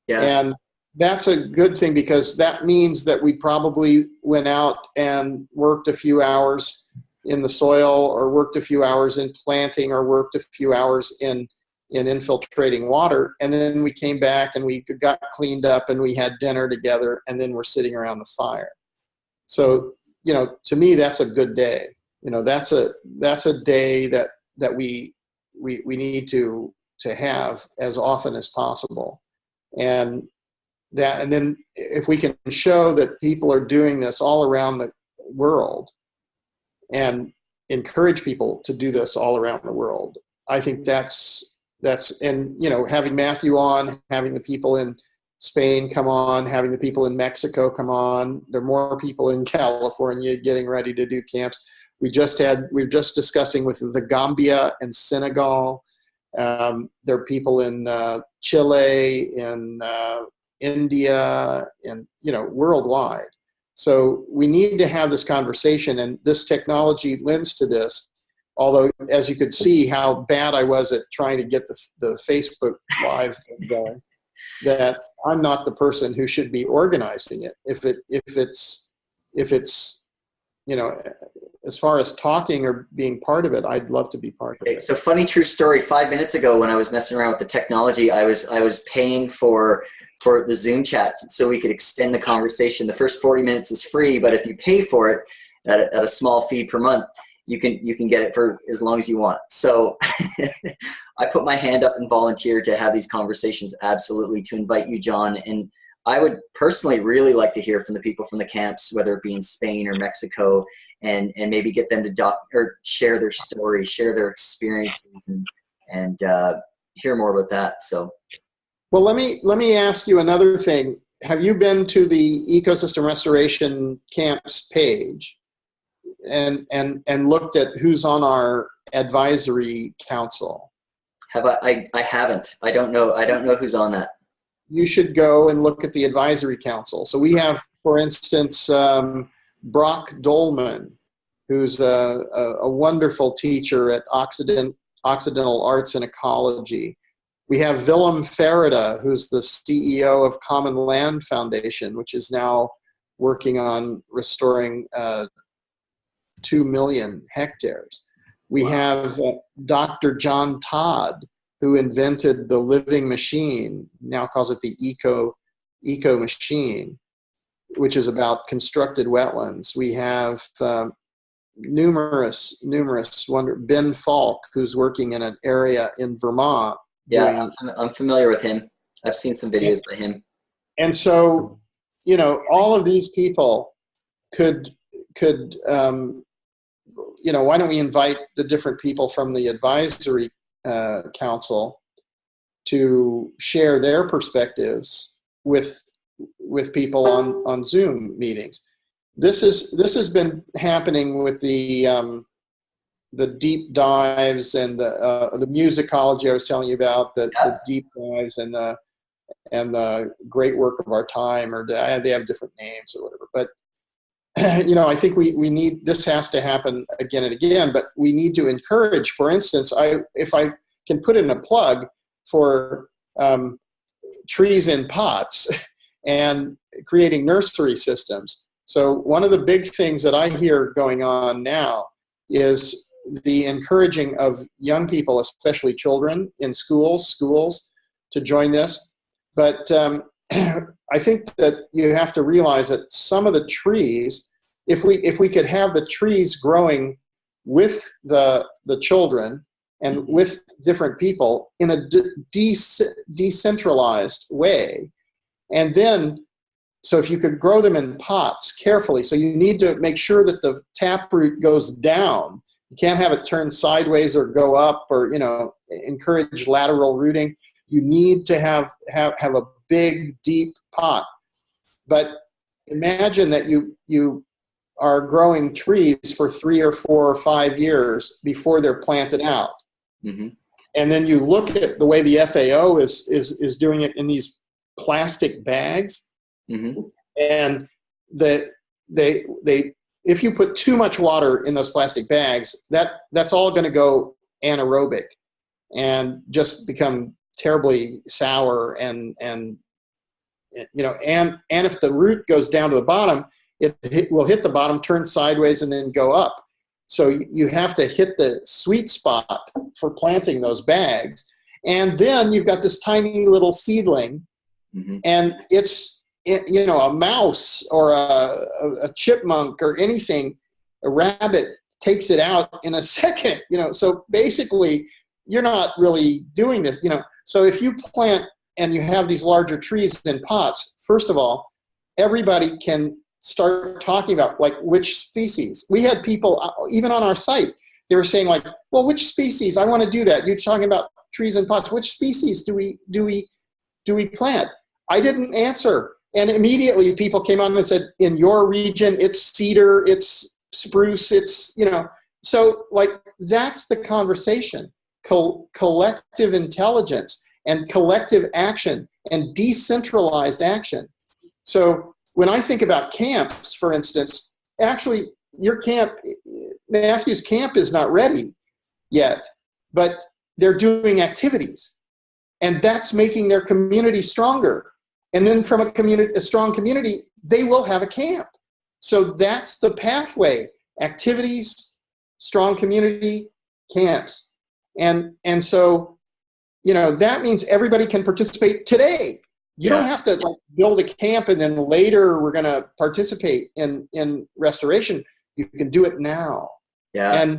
Yeah.
And that's a good thing, because that means that we probably went out and worked a few hours in the soil, or worked a few hours in planting, or worked a few hours in infiltrating water. And then we came back and we got cleaned up and we had dinner together, and then we're sitting around the fire. So, you know, to me, that's a good day. You know, that's a day that we need to have as often as possible. And then if we can show that people are doing this all around the world, and encourage people to do this all around the world, I think that's, and, you know, having Matthew on, having the people in Spain come on, having the people in Mexico come on. There are more people in California getting ready to do camps. We were just discussing with the Gambia and Senegal. There are people in Chile, in India, and, you know, worldwide. So we need to have this conversation, and this technology lends to this. Although, as you could see how bad I was at trying to get the Facebook Live thing going, that I'm not the person who should be organizing it. If it's, you know, as far as talking or being part of it, I'd love to be part of it.
So funny true story, 5 minutes ago when I was messing around with the technology, I was paying for the Zoom chat so we could extend the conversation. The first 40 minutes is free, but if you pay for it at a small fee per month, you can get it for as long as you want. So I put my hand up and volunteered to have these conversations, absolutely, to invite you, John. And I would personally really like to hear from the people from the camps, whether it be in Spain or Mexico, and maybe get them to share their story, share their experiences, and hear more about that. So.
Well, let me ask you another thing. Have you been to the Ecosystem Restoration Camps page and looked at who's on our advisory council?
I haven't. I don't know who's on that.
You should go and look at the advisory council. So we have, for instance, Brock Dolman, who's a wonderful teacher at Occidental Arts and Ecology. We have Willem Ferreira, who's the CEO of Common Land Foundation, which is now working on restoring 2 million hectares. We have Dr. John Todd, who invented the living machine, now calls it the eco machine, which is about constructed wetlands. We have numerous Ben Falk, who's working in an area in Vermont.
Yeah, I'm familiar with him. I've seen some videos by him.
And so, you know, all of these people could you know, why don't we invite the different people from the advisory council to share their perspectives with people on Zoom meetings. This has been happening with the deep dives and the musicology I was telling you about, the deep dives and the great work of our time, or they have different names or whatever. But you know, I think we need, this has to happen again and again, but we need to encourage, for instance, if I can put in a plug for trees in pots and creating nursery systems. So one of the big things that I hear going on now is the encouraging of young people, especially children in schools to join this. But I think that you have to realize that some of the trees, if we could have the trees growing with the children and with different people in a decentralized way, and then, so if you could grow them in pots carefully, so you need to make sure that the taproot goes down. You can't have it turn sideways or go up, or, you know, encourage lateral rooting. You need to have a big, deep pot. But imagine that you are growing trees for 3 or 4 or 5 years before they're planted out.
Mm-hmm.
And then you look at the way the FAO is doing it in these plastic bags.
Mm-hmm.
And if you put too much water in those plastic bags, that's all going to go anaerobic and just become terribly sour, and if the root goes down to the bottom, it will hit the bottom, turn sideways, and then go up. So you have to hit the sweet spot for planting those bags. And then you've got this tiny little seedling,
Mm-hmm.
and it's a mouse or a chipmunk or anything, a rabbit takes it out in a second. So basically you're not really doing this. So if you plant and you have these larger trees in pots, first of all, everybody can start talking about like which species. We had people even on our site, they were saying like, well, which species? I want to do that. You're talking about trees in pots. Which species do we plant? I didn't answer. And immediately people came on and said, in your region, it's cedar, it's spruce, it's, so like that's the conversation. Collective intelligence and collective action and decentralized action. So when I think about camps, for instance, actually your camp, Matthew's camp is not ready yet, but they're doing activities, and that's making their community stronger. And then from a strong community, they will have a camp. So that's the pathway: activities, strong community, camps. And so, that means everybody can participate today. You don't have to like build a camp and then later we're going to participate in restoration. You can do it now.
Yeah.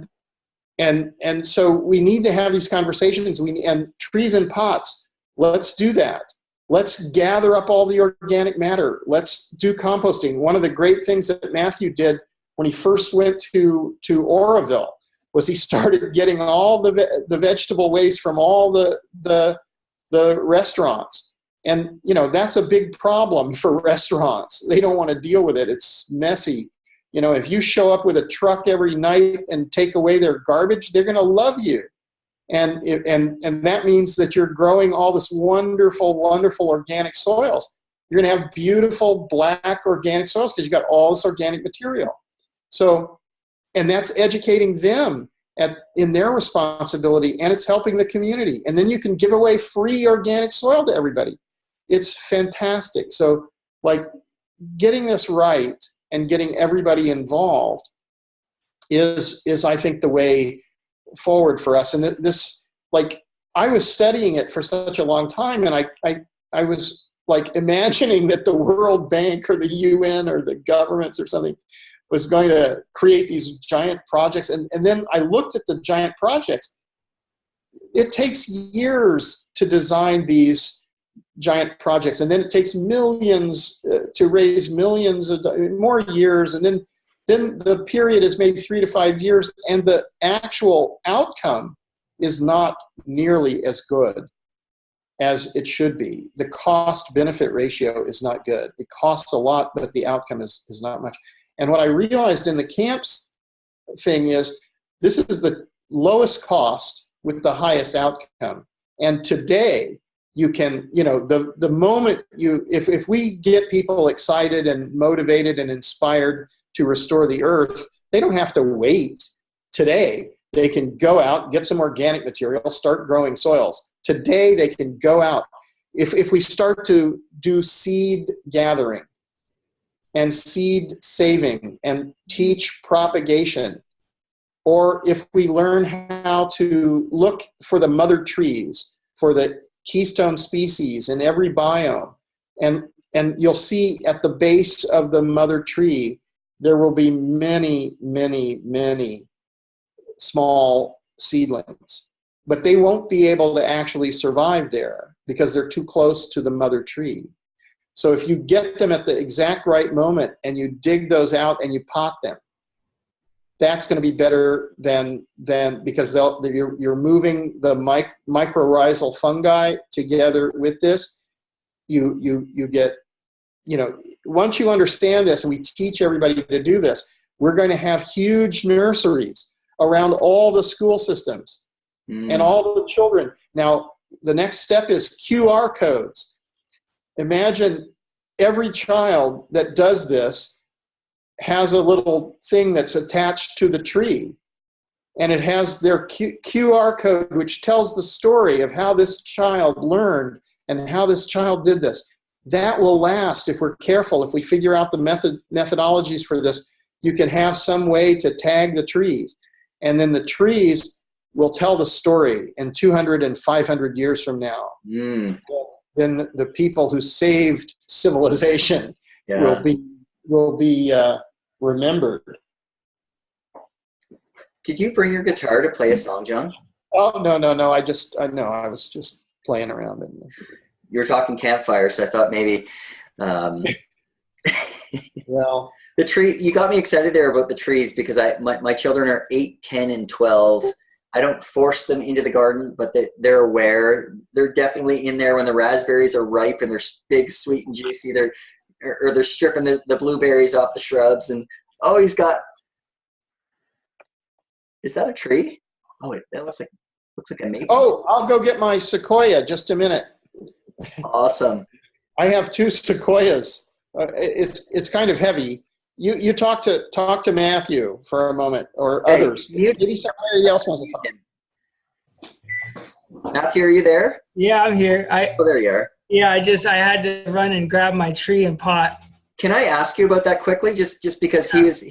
And so we need to have these conversations. And trees and pots, let's do that. Let's gather up all the organic matter. Let's do composting. One of the great things that Matthew did when he first went to Oroville was he started getting all the vegetable waste from all the restaurants. And, that's a big problem for restaurants. They don't want to deal with it. It's messy. If you show up with a truck every night and take away their garbage, they're going to love you. And that means that you're growing all this wonderful, wonderful organic soils. You're going to have beautiful black organic soils because you've got all this organic material. So, and that's educating them in their responsibility, and it's helping the community. And then you can give away free organic soil to everybody. It's fantastic. So like getting this right and getting everybody involved is I think the way forward for us. And this like I was studying it for such a long time, and I was like imagining that the World Bank or the UN or the governments or something was going to create these giant projects. And then I looked at the giant projects. It takes years to design these giant projects, and then it takes millions to raise millions of more years, and then the period is maybe 3 to 5 years, and the actual outcome is not nearly as good as it should be. The cost-benefit ratio is not good. It costs a lot, but the outcome is not much. And what I realized in the camps thing is this is the lowest cost with the highest outcome. And today you can, the moment if we get people excited and motivated and inspired to restore the earth, they don't have to wait. Today, they can go out, get some organic material, start growing soils. Today, they can go out. If we start to do seed gathering and seed saving and teach propagation, or if we learn how to look for the mother trees, for the keystone species in every biome, and you'll see at the base of the mother tree, there will be many, many, many small seedlings, but they won't be able to actually survive there because they're too close to the mother tree. So if you get them at the exact right moment and you dig those out and you pot them, that's going to be better than because you're moving the mycorrhizal fungi together with this. you get, once you understand this and we teach everybody to do this, we're going to have huge nurseries around all the school systems and all the children. Now, the next step is QR codes. Imagine every child that does this has a little thing that's attached to the tree, and it has their QR code, which tells the story of how this child learned and how this child did this. That will last if we're careful. If we figure out the methodologies for this, you can have some way to tag the trees, and then the trees will tell the story in 200 and 500 years from now. Then the people who saved civilization will be remembered.
Did you bring your guitar to play a song, John?
Oh, no. I was just playing around.
You were talking campfire, so I thought maybe.
Well,
the tree, you got me excited there about the trees, because my children are 8, 10, and 12. I don't force them into the garden, but they're aware. They're definitely in there when the raspberries are ripe and they're big, sweet, and juicy. They're stripping the blueberries off the shrubs. And he's got. Is that a tree? Oh, wait, that looks like a maple.
Oh, I'll go get my sequoia. Just a minute.
Awesome.
I have 2 sequoias. It's kind of heavy. You talk to Matthew for a moment, or others. Maybe somebody else wants to talk.
Matthew, are you there?
Yeah, I'm here.
There you are.
Yeah, I had to run and grab my tree and pot.
Can I ask you about that quickly? Just because he was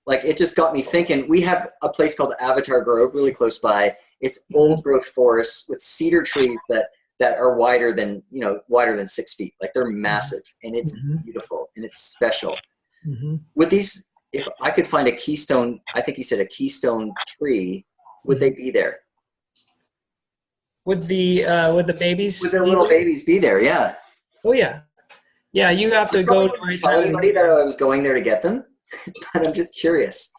like, it just got me thinking. We have a place called Avatar Grove really close by. It's old growth forests with cedar trees that are wider than 6 feet. Like, they're massive, and it's beautiful and it's special. With these, if I could find a keystone, I think he said a keystone tree, would they be there?
Would the babies?
Would the little babies be there? Yeah.
Oh yeah. Yeah, you have to go to
tell anybody that I was going there to get them, but I'm just curious.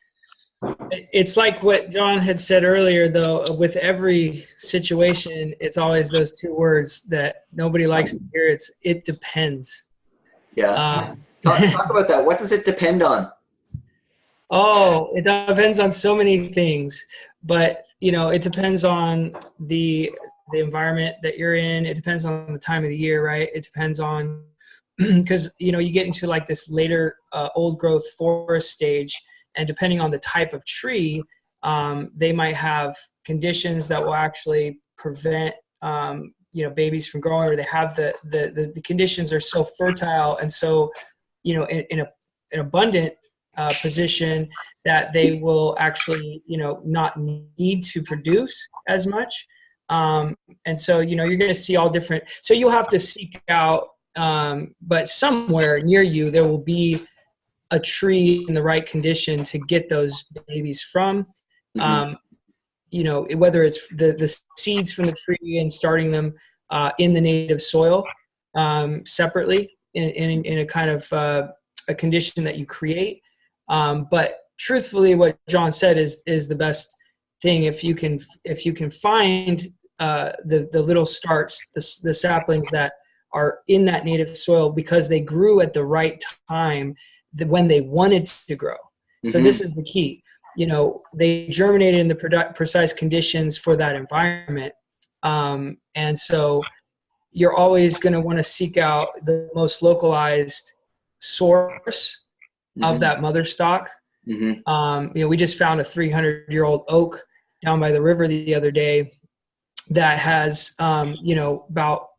It's like what John had said earlier, though. With every situation, it's always those 2 words that nobody likes to hear. It depends.
Yeah. Talk about that. What does it depend on?
Oh, it depends on so many things, but it depends on the environment that you're in. It depends on the time of the year, right? It depends on, because you get into like this later old growth forest stage, and depending on the type of tree, they might have conditions that will actually prevent babies from growing, or they have the conditions are so fertile and so in an abundant position that they will actually not need to produce as much, and so you're going to see all different. So you'll have to seek out, but somewhere near you there will be a tree in the right condition to get those babies from. Whether it's the seeds from the tree and starting them in the native soil separately in a kind of a condition that you create. But truthfully, what John said is the best thing. If you can find the little starts, the saplings that are in that native soil because they grew at the right time, when they wanted to grow. So this is the key. They germinated in the precise conditions for that environment. And so you're always going to want to seek out the most localized source of that mother stock. We just found a 300-year-old oak down by the river the other day that has, about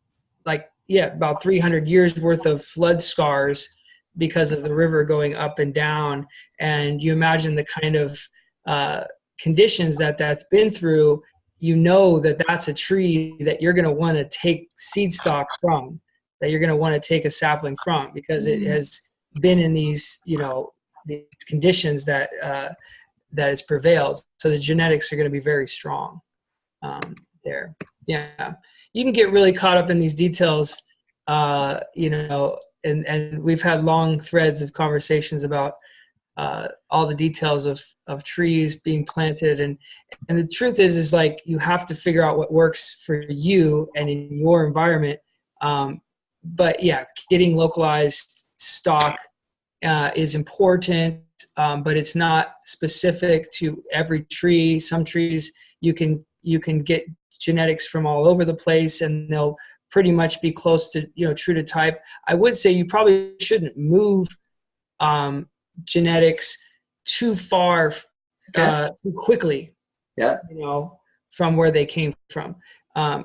300 years worth of flood scars because of the river going up and down. And you imagine the kind of conditions that's been through, that's a tree that you're going to want to take seed stock from, that you're going to want to take a sapling from, because it has been in these, these conditions that it's prevailed. So the genetics are going to be very strong there. Yeah. You can get really caught up in these details, and we've had long threads of conversations about all the details of trees being planted. And the truth is like, you have to figure out what works for you and in your environment, but yeah, getting localized stock is important, but it's not specific to every tree. Some trees you can get genetics from all over the place, and they'll pretty much be close to, true to type. I would say you probably shouldn't move genetics too far too quickly.
Yeah.
From where they came from,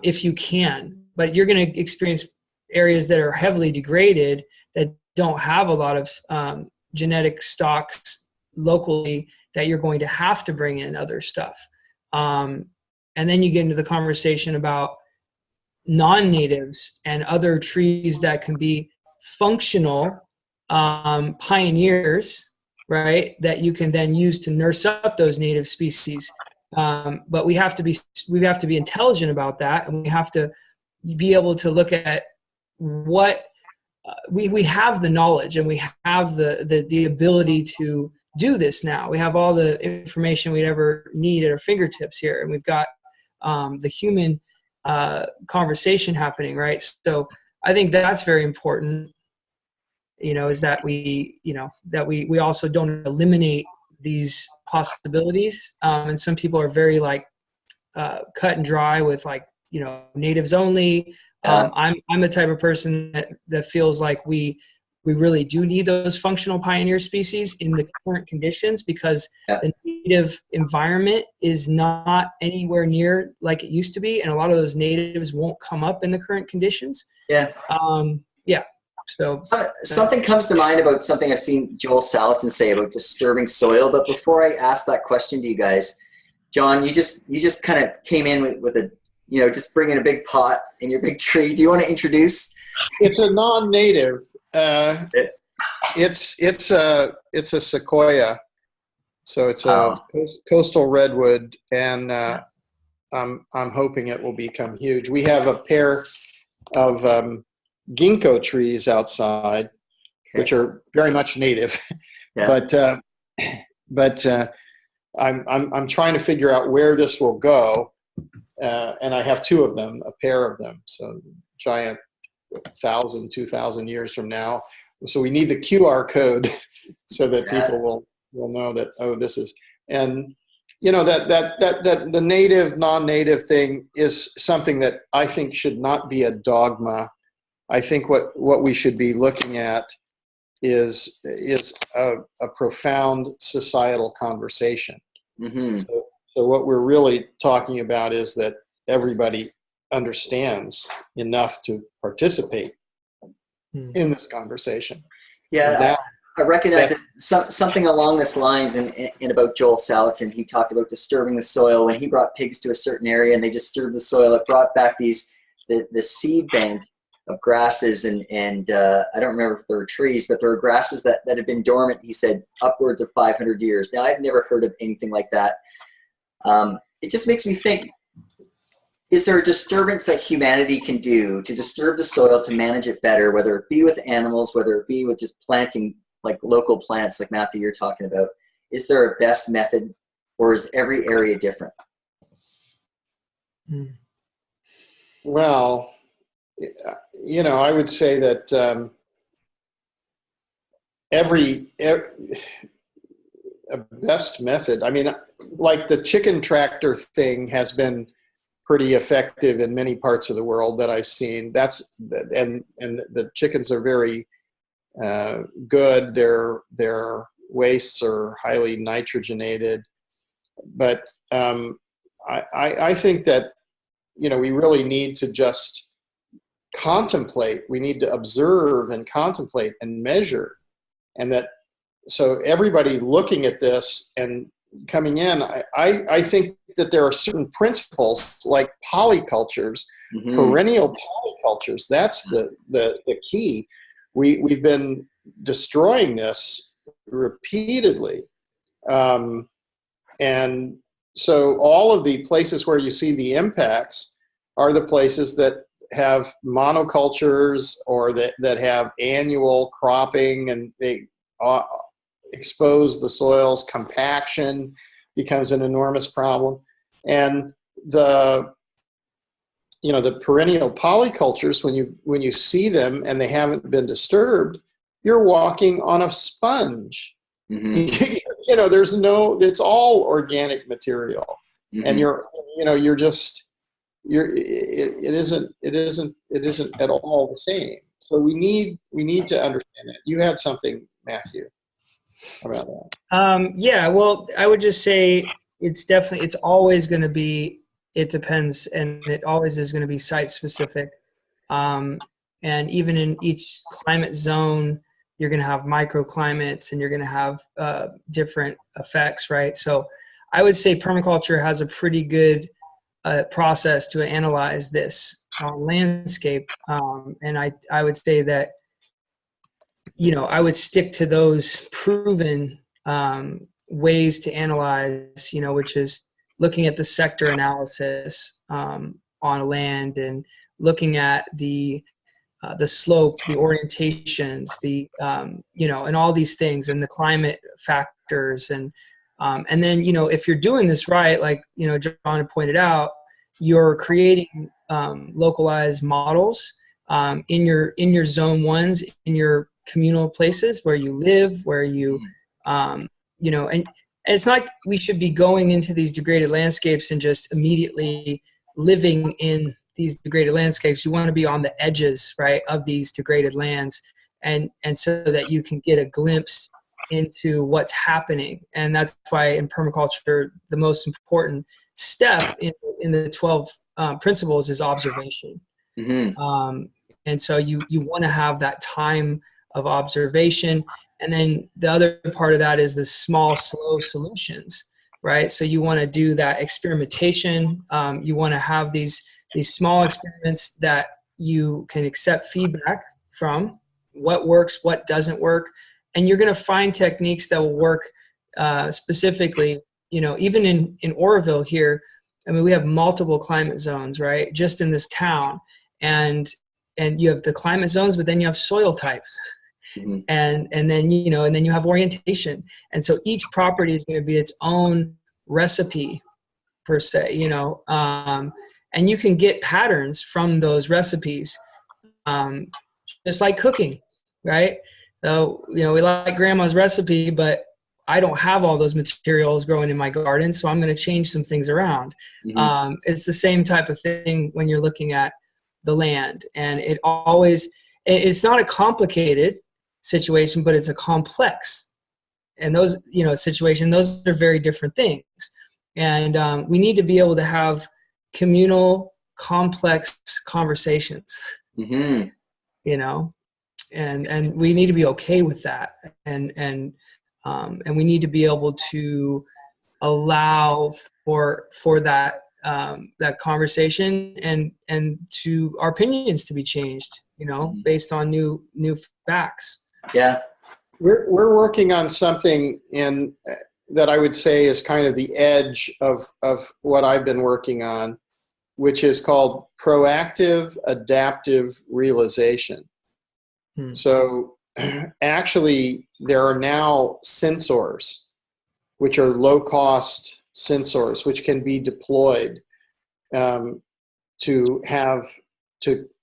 if you can. But you're going to experience areas that are heavily degraded that don't have a lot of genetic stocks locally, that you're going to have to bring in other stuff. And then you get into the conversation about non-natives and other trees that can be functional pioneers, right? That you can then use to nurse up those native species. But we have to be intelligent about that, and we have to be able to look at what we have the knowledge, and we have the ability to do this now. We have all the information we'd ever need at our fingertips here, and we've got the human conversation happening, right? So I think that's very important, is that we also don't eliminate these possibilities. And some people are very cut and dry with natives only. I'm the type of person that feels like we really do need those functional pioneer species in the current conditions, because the native environment is not anywhere near like it used to be, and a lot of those natives won't come up in the current conditions. So
something comes to mind about something I've seen Joel Salatin say about disturbing soil. But before I ask that question to you guys, John, you just kind of came in with a, just bringing a big pot in your big tree. Do you want to introduce?
It's a non-native. It's a sequoia, so it's a coastal redwood, and I'm hoping it will become huge. We have a pair of ginkgo trees outside, which are very much native, but I'm trying to figure out where this will go, and I have two of them, a pair of them, so giant 1,000, 2,000 years from now. So we need the QR code so that people will know that, this is, and that the native, non-native thing is something that I think should not be a dogma. I think what we should be looking at is a profound societal conversation.
Mm-hmm.
So what we're really talking about is that everybody understands enough to participate in this conversation.
Yeah, I recognize something along this lines in about Joel Salatin. He talked about disturbing the soil. When he brought pigs to a certain area and they disturbed the soil, it brought back the seed bank of grasses and I don't remember if there were trees, but there were grasses that had been dormant, he said, upwards of 500 years. Now, I've never heard of anything like that. It just makes me think, is there a disturbance that humanity can do to disturb the soil to manage it better, whether it be with animals, whether it be with just planting like local plants like Matthew you're talking about? Is there a best method, or is every area different?
Well, I would say that a best method, I mean, like the chicken tractor thing has been pretty effective in many parts of the world that I've seen. And the chickens are very good. Their wastes are highly nitrogenated. But I think that, we really need to just contemplate. We need to observe and contemplate and measure. And so everybody looking at this and coming in, I think that there are certain principles like polycultures, perennial polycultures. That's the key. We've been destroying this repeatedly. And so all of the places where you see the impacts are the places that have monocultures or that have annual cropping, and they expose the soils. Compaction becomes an enormous problem. And you know, the perennial polycultures, when you see them and they haven't been disturbed, you're walking on a sponge.
Mm-hmm.
You know, it's all organic material.
Mm-hmm.
And it isn't at all the same. So we need to understand that. You had something, Matthew, about that.
Yeah, well, I would just say it's always going to be, it depends, and it always is going to be site specific. And even in each climate zone, you're going to have microclimates and you're going to have different effects, right? So I would say permaculture has a pretty good process to analyze this landscape. And I would say that, you know, I would stick to those proven ways to analyze, you know, which is looking at the sector analysis on land and looking at the slope, the orientations, you know, and all these things, and the climate factors, and then, you know, if you're doing this right, like, you know, John had pointed out, you're creating localized models in your zone ones, in your communal places where you live, where you, you know, and it's not like we should be going into these degraded landscapes and just immediately living in these degraded landscapes. You want to be on the edges, right, of these degraded lands, and so that you can get a glimpse into what's happening. And that's why in permaculture, the most important step in the 12 principles is observation. Mm-hmm. And so you want to have that time of observation. And then the other part of that is the small, slow solutions, right? So you want to do that experimentation. You want to have these small experiments that you can accept feedback from, what works, what doesn't work. And you're going to find techniques that will work specifically, you know, even in Oroville here. I mean, we have multiple climate zones, right? Just in this town. And you have the climate zones, but then you have soil types. Mm-hmm. And then, you know, and then you have orientation. And so each property is going to be its own recipe per se, you know, and you can get patterns from those recipes, just like cooking, right? So, you know, we like grandma's recipe, but I don't have all those materials growing in my garden, so I'm going to change some things around. Mm-hmm. It's the same type of thing when you're looking at the land, and it's not a complicated situation, but it's a complex, and those, you know, those are very different things. And we need to be able to have communal, complex conversations, mm-hmm. you know, and we need to be okay with that, and we need to be able to allow for that that conversation and to our opinions to be changed, you know, based on new facts.
Yeah,
we're working on something that I would say is kind of the edge of what I've been working on, which is called proactive adaptive realization. So actually, there are now sensors, which are low-cost sensors, which can be deployed to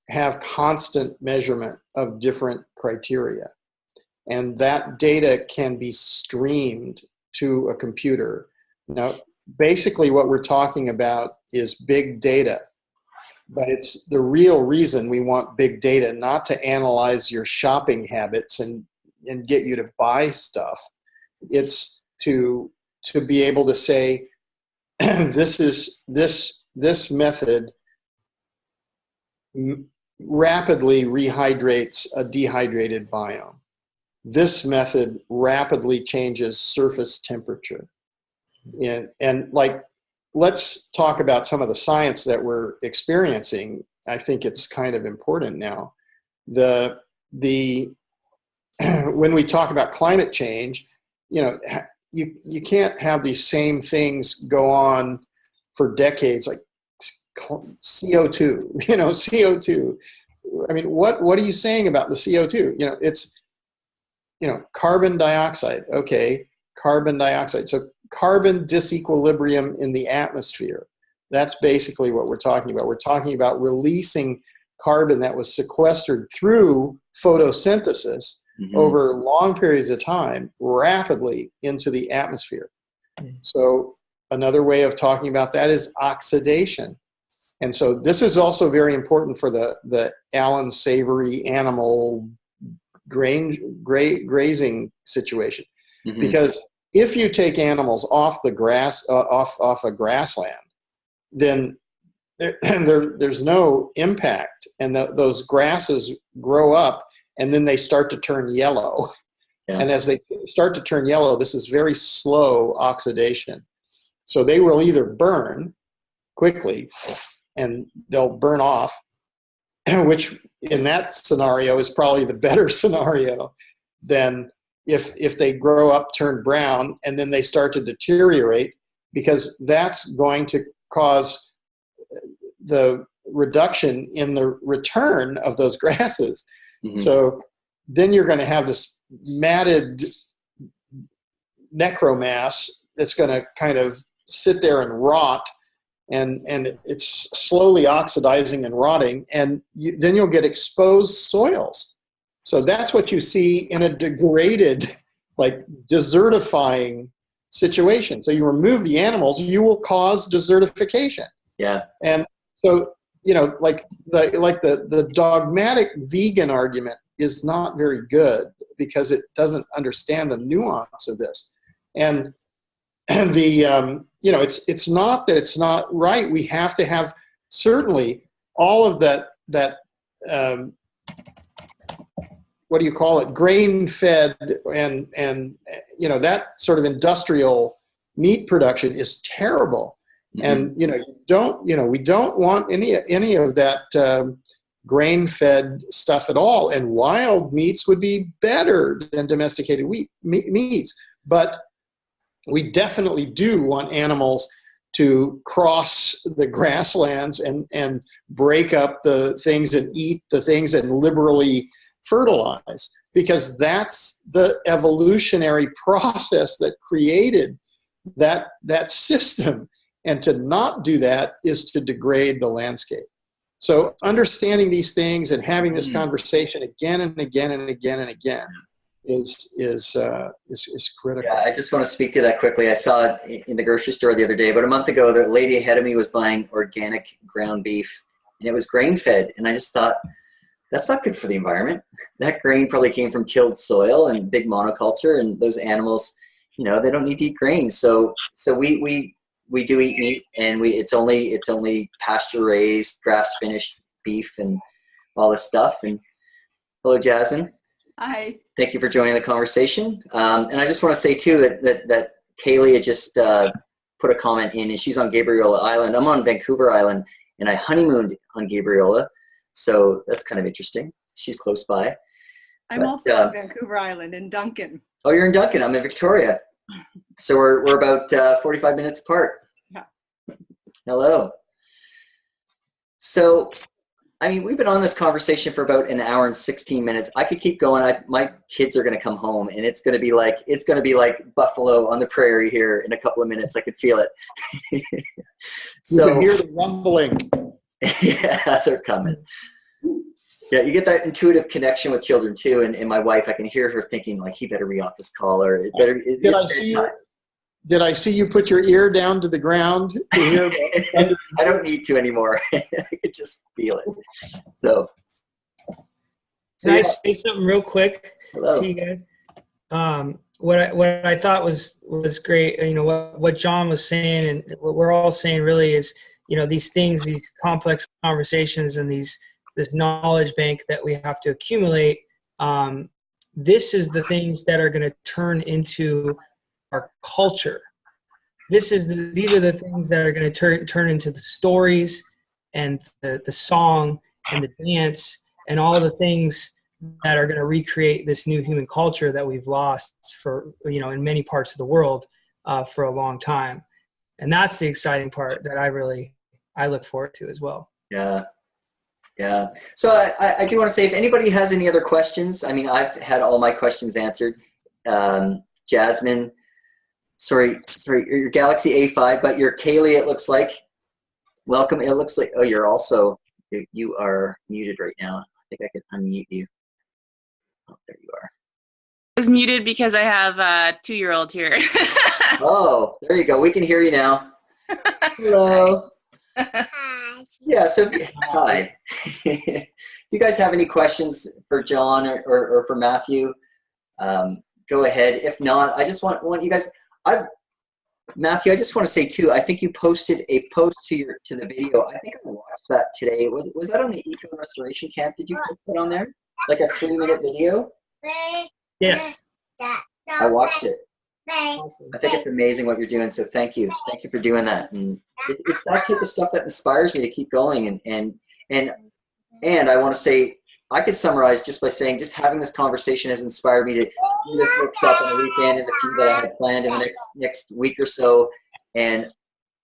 have constant measurement of different criteria. And that data can be streamed to a computer. Now, basically what we're talking about is big data, but it's the real reason we want big data, not to analyze your shopping habits and get you to buy stuff. It's to be able to say, this method rapidly rehydrates a dehydrated biome. This method rapidly changes surface temperature. And like, let's talk about some of the science that we're experiencing. I think it's kind of important now. When we talk about climate change, you know, you can't have these same things go on for decades, like CO2, you know, CO2. I mean, what are you saying about the CO2? You know, it's, you know, carbon dioxide. Okay, carbon dioxide. So carbon disequilibrium in the atmosphere. That's basically what we're talking about. We're talking about releasing carbon that was sequestered through photosynthesis over long periods of time rapidly into the atmosphere. So another way of talking about that is oxidation. And so this is also very important for the Allen savory animal grazing situation. Because if you take animals off the grass, off a grassland, then there's no impact, and those grasses grow up, and then they start to turn yellow. Yeah. And as they start to turn yellow, this is very slow oxidation. So they will either burn quickly, and they'll burn off, which in that scenario is probably the better scenario than if they grow up, turn brown, and then they start to deteriorate, because that's going to cause the reduction in the return of those grasses. So then you're going to have this matted necro mass that's going to kind of sit there and rot, and it's slowly oxidizing and rotting, and then you'll get exposed soils. So that's what you see in a degraded, like desertifying situation. So you remove the animals, you will cause desertification. Yeah. And so, you know, like the dogmatic vegan argument is not very good, because it doesn't understand the nuance of this. And the you know, it's not that it's not right. We have to have certainly all of that what do you call it, grain fed and you know, that sort of industrial meat production is terrible. And you know, we don't want any of that grain fed stuff at all. And wild meats would be better than domesticated meats, but we definitely do want animals to cross the grasslands and break up the things and eat the things and liberally fertilize, because that's the evolutionary process that created that system. And to not do that is to degrade the landscape. So understanding these things and having this conversation again and again and again and again is critical.
Yeah, I just want to speak to that quickly. I saw it in the grocery store the other day. About a month ago, the lady ahead of me was buying organic ground beef, and it was grain-fed. And I just thought, that's not good for the environment. That grain probably came from tilled soil and big monoculture, and those animals, you know, they don't need to eat grain. So we do eat meat, and it's only pasture-raised, grass-finished beef and all this stuff. And hello, Jasmine.
Hi.
Thank you for joining the conversation. And I just want to say too that Kaylee had just put a comment in, and she's on Gabriola Island. I'm on Vancouver Island, and I honeymooned on Gabriola, so that's kind of interesting. She's close by.
I'm also on Vancouver Island in Duncan.
Oh, you're in Duncan. I'm in Victoria. So we're about 45 minutes apart.
Yeah.
Hello. So, I mean, we've been on this conversation for about an hour and 16 minutes. I could keep going. My kids are going to come home, and it's going to be like buffalo on the prairie here in a couple of minutes. I could feel it.
So, you can hear the rumbling.
Yeah, they're coming. Yeah, you get that intuitive connection with children too. And my wife, I can hear her thinking, like, he better be off this call, or it better.
Did I see you put your ear down to the ground to hear?
I don't need to anymore. I can just feel it. So
can I say something real quick to you guys? What I thought was great. You know, what John was saying, and what we're all saying really is, you know, these things, these complex conversations, and this knowledge bank that we have to accumulate. This is the things that are going to turn into our culture. These are the things that are going to turn into the stories and the song and the dance and all the things that are going to recreate this new human culture that we've lost for, you know, in many parts of the world for a long time. And that's the exciting part that I look forward to as well.
Yeah. Yeah. So I do want to say, if anybody has any other questions, I mean, I've had all my questions answered. Jasmine, sorry, your Galaxy A5, but your Kaylee, it looks like. Welcome. It looks like, oh, you are muted right now. I think I can unmute you. Oh, there you are.
I was muted because I have a 2-year-old here.
Oh, there you go. We can hear you now. Hello. Yeah, so hi. You guys have any questions for John or for Matthew? Go ahead. If not, I just want you guys, Matthew, I just want to say too, I think you posted a post to the video. I think I watched that today. Was that on the Eco Restoration Camp? Did you post it on there? Like a 3-minute video?
Yes.
I watched it. I think it's amazing what you're doing, so thank you. Thank you for doing that. And it's that type of stuff that inspires me to keep going. And I want to say, I could summarize just by saying, just having this conversation has inspired me to do this workshop on the weekend and a few that I have planned in the next week or so. And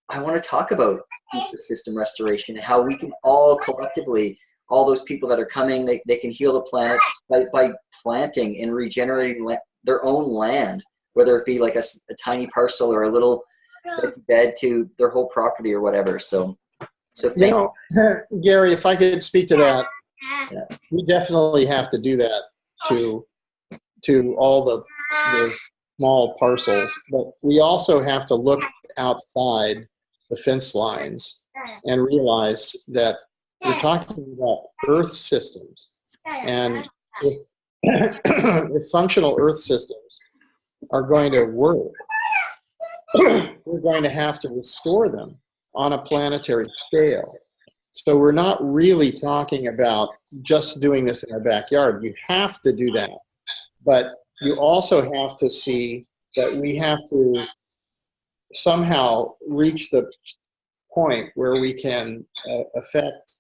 I want to talk about ecosystem restoration and how we can all collectively, all those people that are coming, they can heal the planet by planting and regenerating their own land, whether it be like a tiny parcel or a little bed to their whole property or whatever. So thanks.
Gary, if I could speak to that,
Yeah.
we definitely have to do that to all the small parcels, but we also have to look outside the fence lines and realize that we're talking about earth systems, and if functional earth systems are going to work, we're going to have to restore them on a planetary scale. So we're not really talking about just doing this in our backyard. You have to do that. But you also have to see that we have to somehow reach the point where we can affect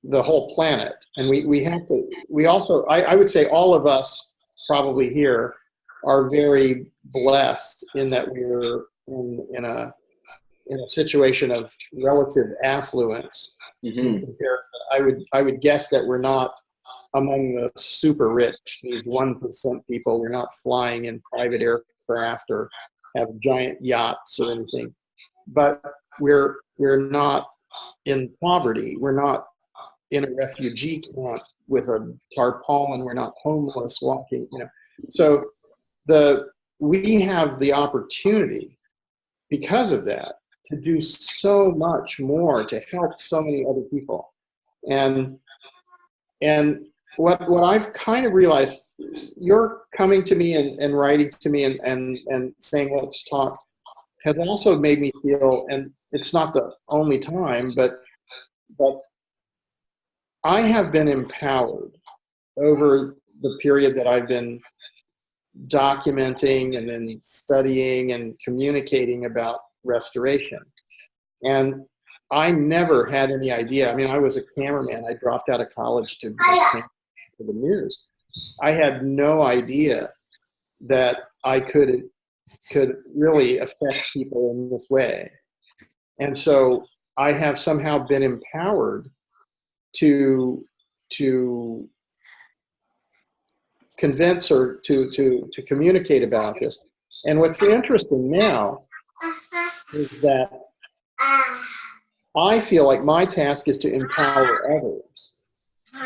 the whole planet. And we also, I would say all of us probably here are very blessed in that we're in a situation of relative affluence. In comparison. I would guess that we're not among the super rich, these 1% people. We're not flying in private aircraft or have giant yachts or anything. But we're not in poverty. We're not in a refugee camp with a tarpaulin. We're not homeless walking, So we have the opportunity because of that to do so much more to help so many other people. And what I've kind of realized, you're coming to me and writing to me and saying, let's talk, has also made me feel, and it's not the only time, but I have been empowered over the period that I've been documenting and then studying and communicating about restoration. And I never had any idea. I mean, I was a cameraman. I dropped out of college to for the news. I had no idea that I could really affect people in this way. And so I have somehow been empowered to convince or to communicate about this. And what's interesting now is that I feel like my task is to empower others,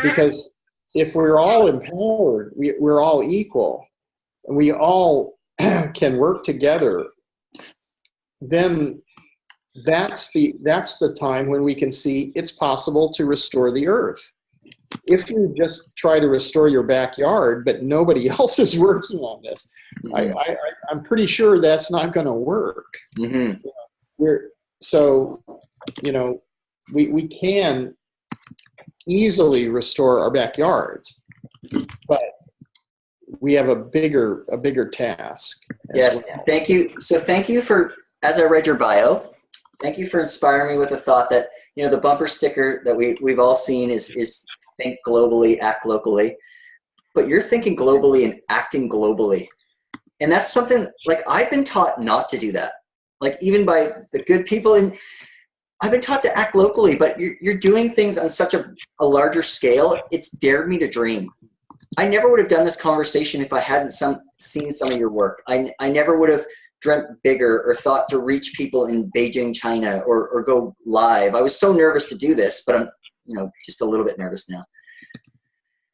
because if we're all empowered, we're all equal, and we all can work together, then that's the time when we can see it's possible to restore the earth. If you just try to restore your backyard, but nobody else is working on this, I'm pretty sure that's not going to work. We can easily restore our backyards, but we have a bigger task.
Yes, well. Thank you. So thank you for, as I read your bio, thank you for inspiring me with the thought that, the bumper sticker that we've all seen is think globally, act locally, but you're thinking globally and acting globally. And that's something, like, I've been taught not to do that, like, even by the good people. And I've been taught to act locally, but you're doing things on such a larger scale. It's dared me to dream. I never would have done this conversation if I hadn't seen some of your work. I never would have dreamt bigger or thought to reach people in Beijing, China, or go live. I was so nervous to do this, but I'm, just a little bit nervous now.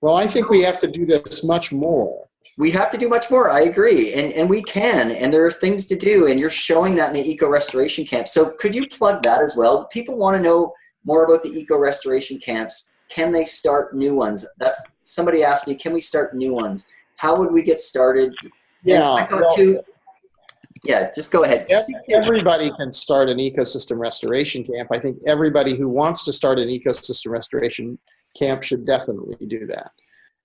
Well, I think we have to do this much more.
We have to do much more. I agree. And we can, and there are things to do, and you're showing that in the eco restoration camp. So could you plug that as well? People want to know more about the eco restoration camps. Can they start new ones? Somebody asked me, can we start new ones? How would we get started?
Yeah,
and I thought too, yeah, just go ahead.
Everybody can start an ecosystem restoration camp. I think everybody who wants to start an ecosystem restoration camp should definitely do that.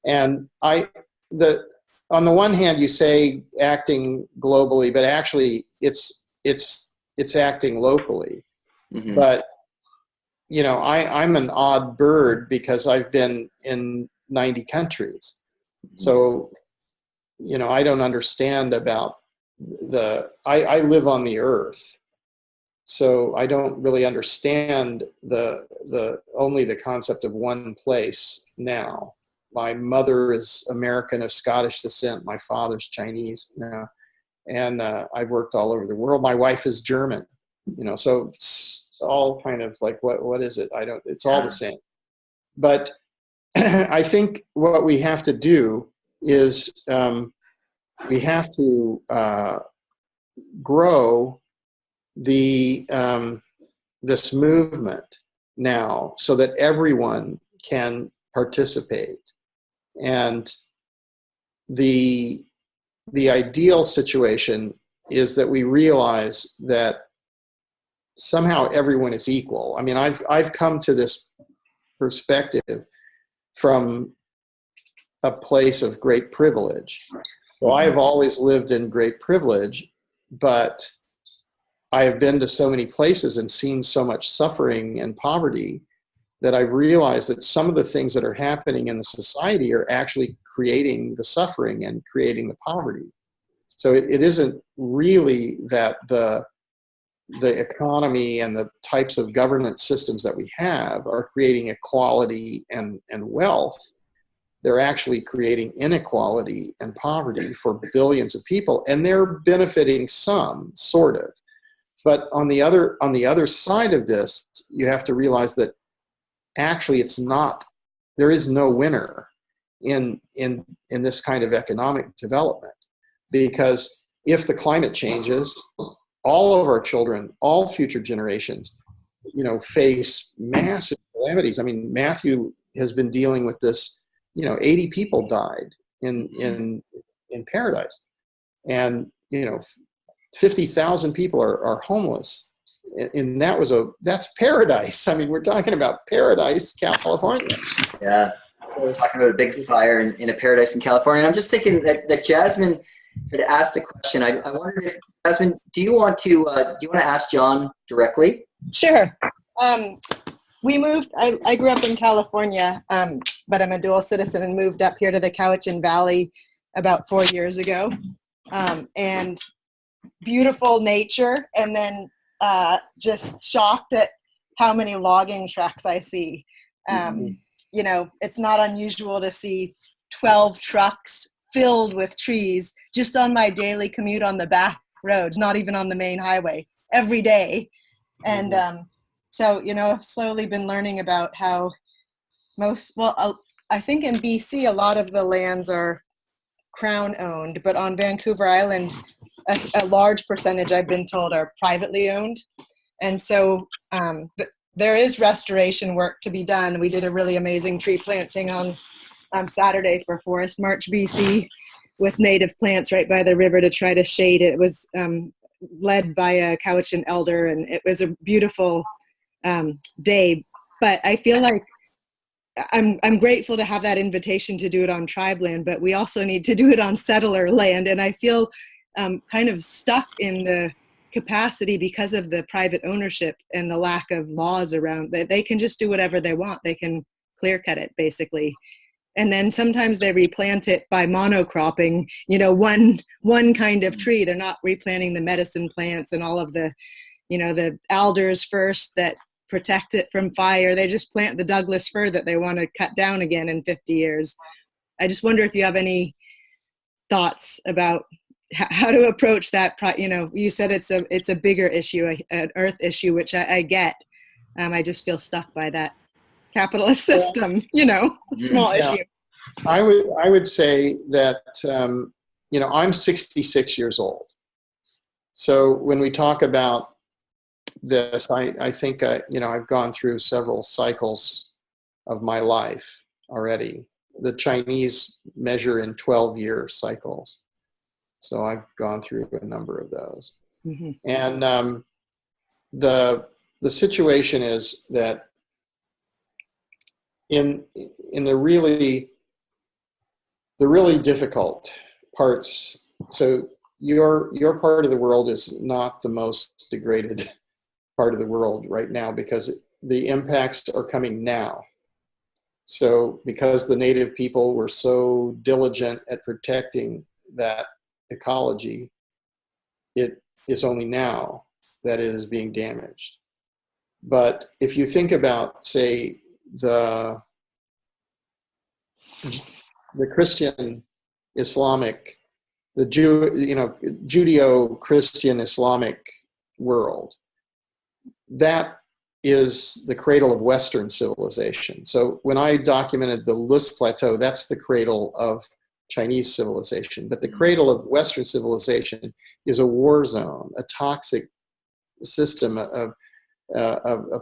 And on the one hand, you say acting globally, but actually it's acting locally. Mm-hmm. But I'm an odd bird because I've been in 90 countries. So, I don't understand about I live on the earth. So I don't really understand only the concept of one place now. My mother is American of Scottish descent. My father's Chinese now. And I've worked all over the world. My wife is German, so it's all kind of like, what is it? It's all the same. But I think what we have to do is we have to grow this movement now so that everyone can participate. And the ideal situation is that we realize that somehow everyone is equal. I mean, I've come to this perspective from a place of great privilege. So I have always lived in great privilege, but I have been to so many places and seen so much suffering and poverty that I've realized that some of the things that are happening in the society are actually creating the suffering and creating the poverty. So it isn't really that the economy and the types of governance systems that we have are creating equality and wealth. They're actually creating inequality and poverty for billions of people, and they're benefiting some, sort of. But on the other side of this, you have to realize that actually there is no winner in this kind of economic development, because if the climate changes, all of our children, all future generations, face massive calamities. I mean, Matthew has been dealing with this. 80 people died in Paradise, and 50,000 people are homeless, and that's Paradise. I mean, we're talking about Paradise, California.
Yeah, we're talking about a big fire in a paradise in California. And I'm just thinking that Jasmine had asked a question. I wondered if, Jasmine, do you want to ask John directly?
Sure. We moved, I grew up in California, but I'm a dual citizen and moved up here to the Cowichan Valley about 4 years ago. And beautiful nature, and then just shocked at how many logging trucks I see. It's not unusual to see 12 trucks filled with trees just on my daily commute on the back roads, not even on the main highway, every day. And so, I've slowly been learning about how I think in BC, a lot of the lands are Crown owned, but on Vancouver Island, a large percentage, I've been told, are privately owned. And so there is restoration work to be done. We did a really amazing tree planting on Saturday for Forest March BC with native plants right by the river to try to shade it. It was led by a Cowichan elder, and it was a beautiful day. But I feel like I'm grateful to have that invitation to do it on tribe land, but we also need to do it on settler land. And I feel kind of stuck in the capacity because of the private ownership and the lack of laws around that. They can just do whatever they want. They can clear cut it, basically. And then sometimes they replant it by monocropping, one kind of tree. They're not replanting the medicine plants and all of the, the alders first that protect it from fire. They just plant the Douglas fir that they want to cut down again in 50 years. I just wonder if you have any thoughts about how to approach that. You said it's a bigger issue, an earth issue, which I get. I just feel stuck by that capitalist system, small
Yeah.
issue.
I would say that, I'm 66 years old. So when we talk about this, I think, I've gone through several cycles of my life already. The Chinese measure in 12-year cycles. So I've gone through a number of those.
Mm-hmm.
And the situation is that in the really difficult parts, so your part of the world is not the most degraded part of the world right now, because the impacts are coming now. So because the native people were so diligent at protecting that ecology, it is only now that it is being damaged. But if you think about, say, the Christian Islamic, the Judeo-Christian Islamic world, that is the cradle of Western civilization. So when I documented the Lus Plateau, that's the cradle of Chinese civilization. But the cradle of Western civilization is a war zone, a toxic system, a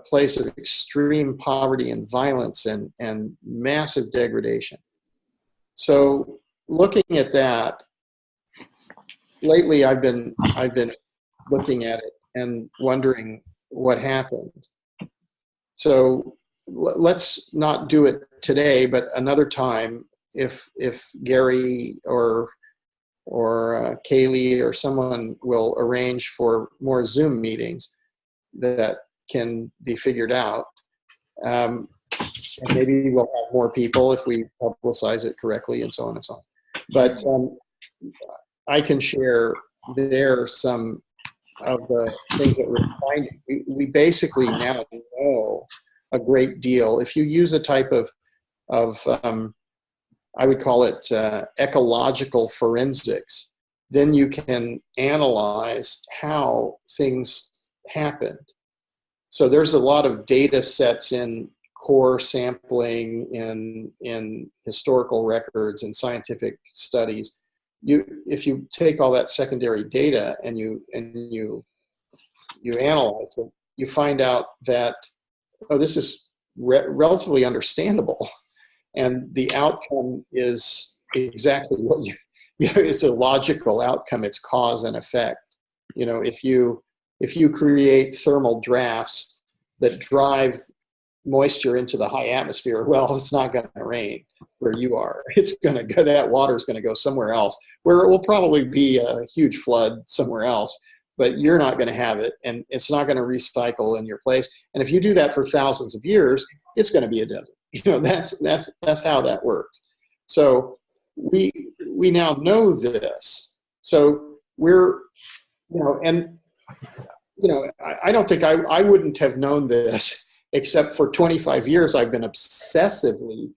place of extreme poverty and violence and massive degradation. So looking at that, lately I've been looking at it and wondering what happened. So let's not do it today, but another time, if Gary or Kaylee or someone will arrange for more Zoom meetings that can be figured out. And maybe we'll have more people if we publicize it correctly, and so on and so on. But I can share there some of the things that we're finding. We basically now know a great deal. If you use a type of I would call it ecological forensics, then you can analyze how things happened. So there's a lot of data sets in core sampling, in historical records and scientific studies. If you take all that secondary data and you analyze it, you find out that, oh, this is relatively understandable, and the outcome is exactly what it's a logical outcome. It's cause and effect. If you create thermal drafts that drive moisture into the high atmosphere, well, it's not going to rain where you are. It's going to go, that water is going to go somewhere else where it will probably be a huge flood somewhere else, but you're not going to have it, and it's not going to recycle in your place. And if you do that for thousands of years, it's going to be a desert. That's how that works. So we now know this. So we're, I don't think I wouldn't have known this, except for 25 years I've been obsessively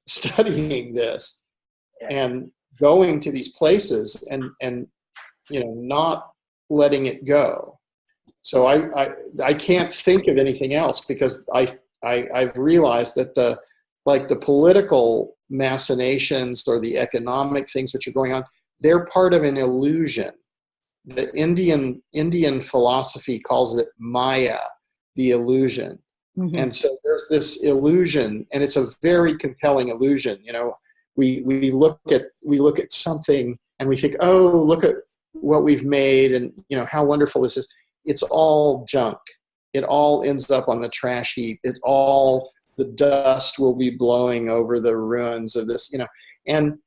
studying this and going to these places and not letting it go. So I can't think of anything else, because I've realized that the political machinations or the economic things which are going on, they're part of an illusion. The Indian philosophy calls it Maya, the illusion. Mm-hmm. And so there's this illusion, and it's a very compelling illusion. We look at something and we think, oh, look at what we've made, and how wonderful this is. It's all junk. It all ends up on the trash heap. The dust will be blowing over the ruins of this, and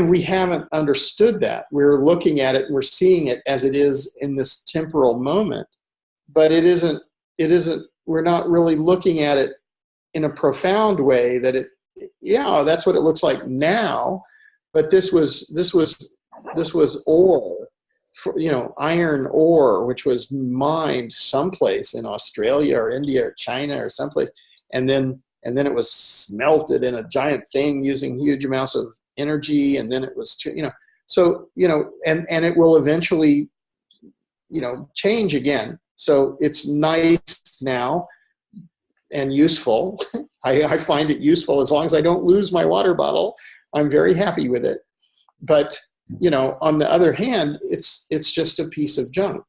we haven't understood that. We're looking at it and we're seeing it as it is in this temporal moment, but it isn't, we're not really looking at it in a profound way that that's what it looks like now, but this was ore, iron ore, which was mined someplace in Australia or India or China or someplace, and then it was smelted in a giant thing using huge amounts of energy, and then it was, So, and it will eventually, change again. So it's nice now and useful. I find it useful as long as I don't lose my water bottle. I'm very happy with it. But, on the other hand, it's just a piece of junk.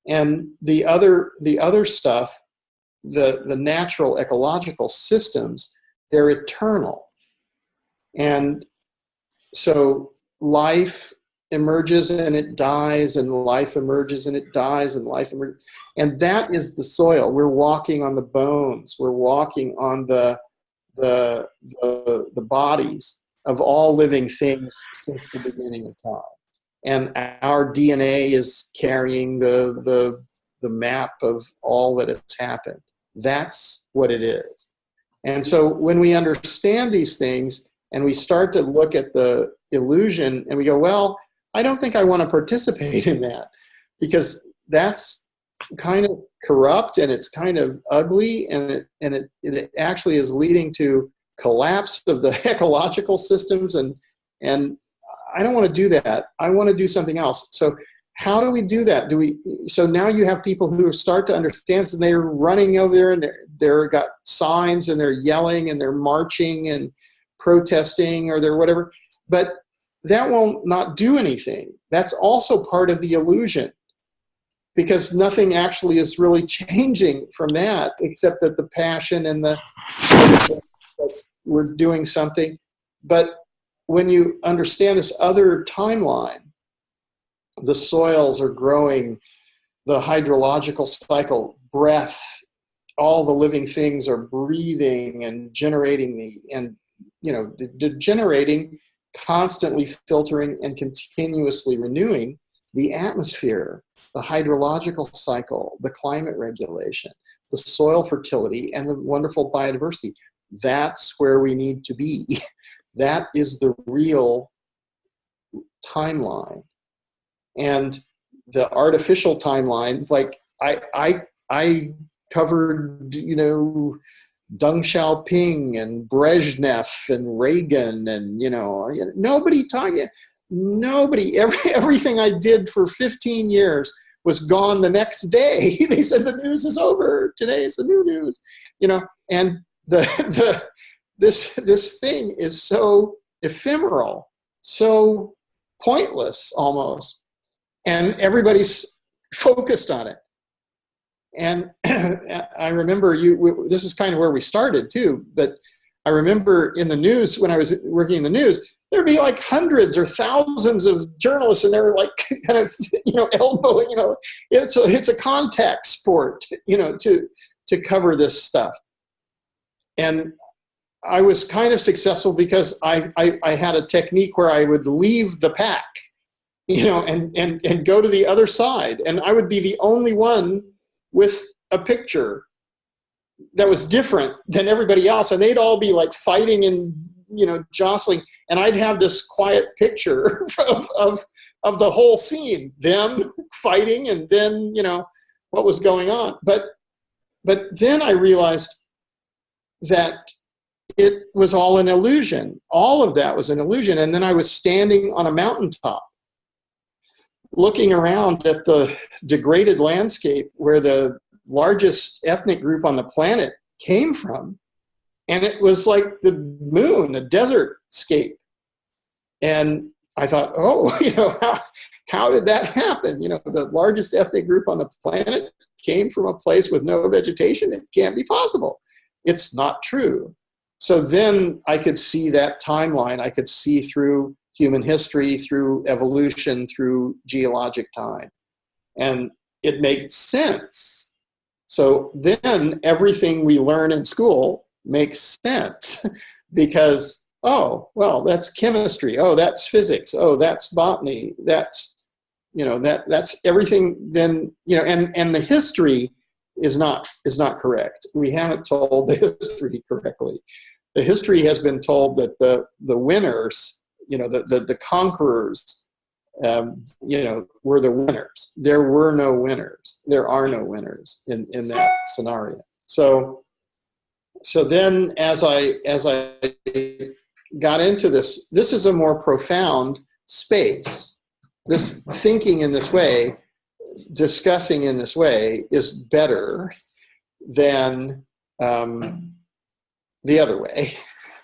And the other stuff, the natural ecological systems, they're eternal. And so life emerges and it dies, and life emerges and it dies, and life emerges. And that is the soil. We're walking on the bones. We're walking on the bodies of all living things since the beginning of time. And our DNA is carrying the map of all that has happened. That's what it is. And so when we understand these things and we start to look at the illusion and we go, well, I don't think I want to participate in that, because that's kind of corrupt and it's kind of ugly, and it actually is leading to collapse of the ecological systems, and I don't want to do that. I want to do something else. So how do we do that? So now you have people who start to understand, and they're running over there, and they're got signs, and they're yelling, and they're marching and protesting, or they're whatever. But that will not do anything. That's also part of the illusion, because nothing actually is really changing from that, except that the passion and we're doing something. But when you understand this other timeline, the soils are growing, the hydrological cycle, breath, all the living things are breathing and generating generating, constantly filtering and continuously renewing the atmosphere, the hydrological cycle, the climate regulation, the soil fertility, and the wonderful biodiversity. That's where we need to be. That is the real timeline. And the artificial timeline, like I covered, Deng Xiaoping and Brezhnev and Reagan, and everything I did for 15 years was gone the next day. They said the news is over. Today is the new news, and this thing is so ephemeral, so pointless almost, and everybody's focused on it. And I remember this is kind of where we started too, but I remember in the news, when I was working in the news, there'd be like hundreds or thousands of journalists, and they're like kind of, elbowing, it's a contact sport, to cover this stuff. And I was kind of successful because I had a technique where I would leave the pack, and go to the other side, and I would be the only one with a picture that was different than everybody else, and they'd all be like fighting and jostling, and I'd have this quiet picture of the whole scene, them fighting, and then what was going on. But then I realized that it was all an illusion. All of that was an illusion. And then I was standing on a mountaintop looking around at the degraded landscape where the largest ethnic group on the planet came from. And it was like the moon, a desert scape. And I thought, how did that happen? The largest ethnic group on the planet came from a place with no vegetation. It can't be possible. It's not true. So then I could see that timeline. I could see through human history, through evolution, through geologic time. And it made sense. So then everything we learn in school makes sense because, that's chemistry. Oh, that's physics. Oh, that's botany. That's, that's everything then, and the history is not correct. We haven't told the history correctly. The history has been told that the winners, the conquerors, were the winners. There were no winners. There are no winners in that scenario. So then as I got into this is a more profound space, this thinking in this way, discussing in this way is better than the other way.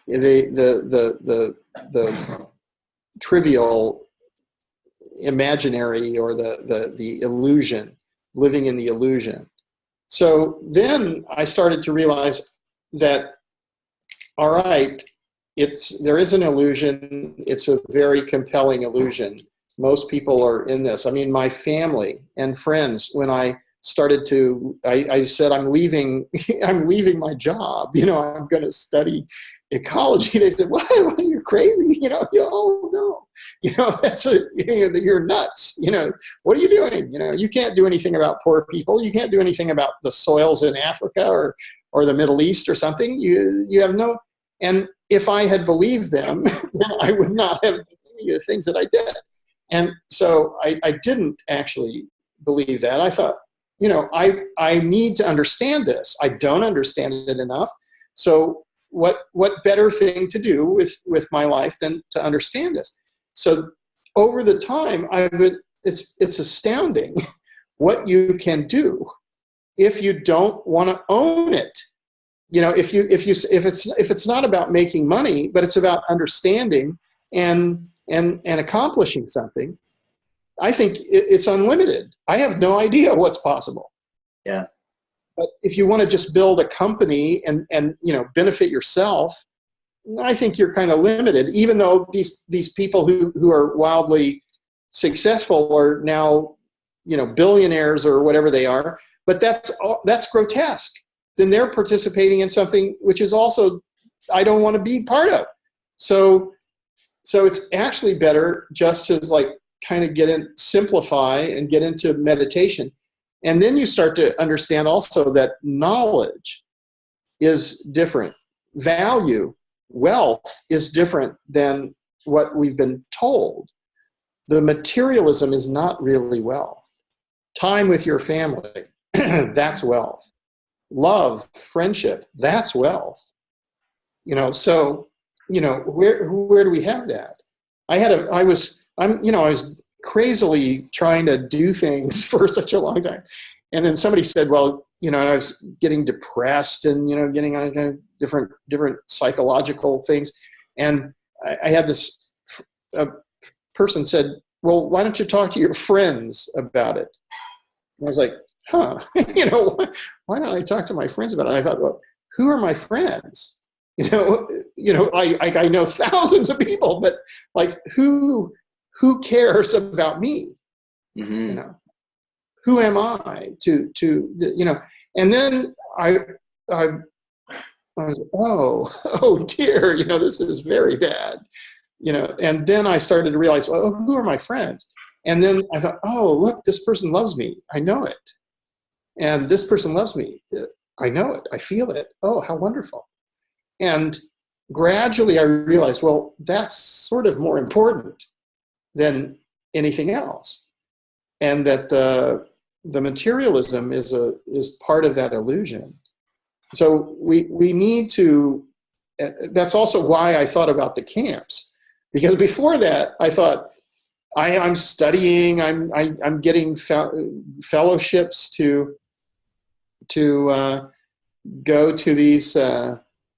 The trivial imaginary, or the illusion, living in the illusion. So then I started to realize that, all right, there is an illusion. It's a very compelling illusion. Most people are in this. I mean, my family and friends, when I started to, I said, I'm leaving my job. I'm going to study ecology. They said, what? You're crazy. Oh no. That's you're nuts. What are you doing? You can't do anything about poor people. You can't do anything about the soils in Africa or the Middle East or something. You have no. And if I had believed them, then I would not have done any of the things that I did. And so I didn't actually believe that. I thought, I need to understand this. I don't understand it enough. So what better thing to do with my life than to understand this? So over the time, it's astounding what you can do if you don't want to own it. If it's not about making money, but it's about understanding and accomplishing something, I think it's unlimited. I have no idea what's possible.
Yeah.
But if you want to just build a company and benefit yourself, I think you're kind of limited. Even though these people who are wildly successful are now billionaires or whatever they are, but that's grotesque. Then they're participating in something which is also I don't want to be part of. So it's actually better just to kind of simplify and get into meditation. And then you start to understand also that knowledge is different. Value, wealth is different than what we've been told. The materialism is not really wealth. Time with your family, that's wealth. Love, friendship, that's wealth. So where do we have that? I was crazily trying to do things for such a long time. And then somebody said, well, I was getting depressed and, getting on kind of different psychological things. And I had this person said, well, why don't you talk to your friends about it? And I was like, why don't I talk to my friends about it? And I thought, well, who are my friends? I know thousands of people, but who cares about me?
Mm-hmm.
Who am I to and then I was, oh dear, this is very bad, and then I started to realize, well, who are my friends? And then I thought, oh, look, this person loves me. I know it. And this person loves me. I know it. I feel it. Oh, how wonderful. And gradually I realized, well, that's sort of more important than anything else. And that the materialism is part of that illusion. So we need to, that's also why I thought about the camps. Because before that, I thought, I'm studying, I'm getting fellowships to go to these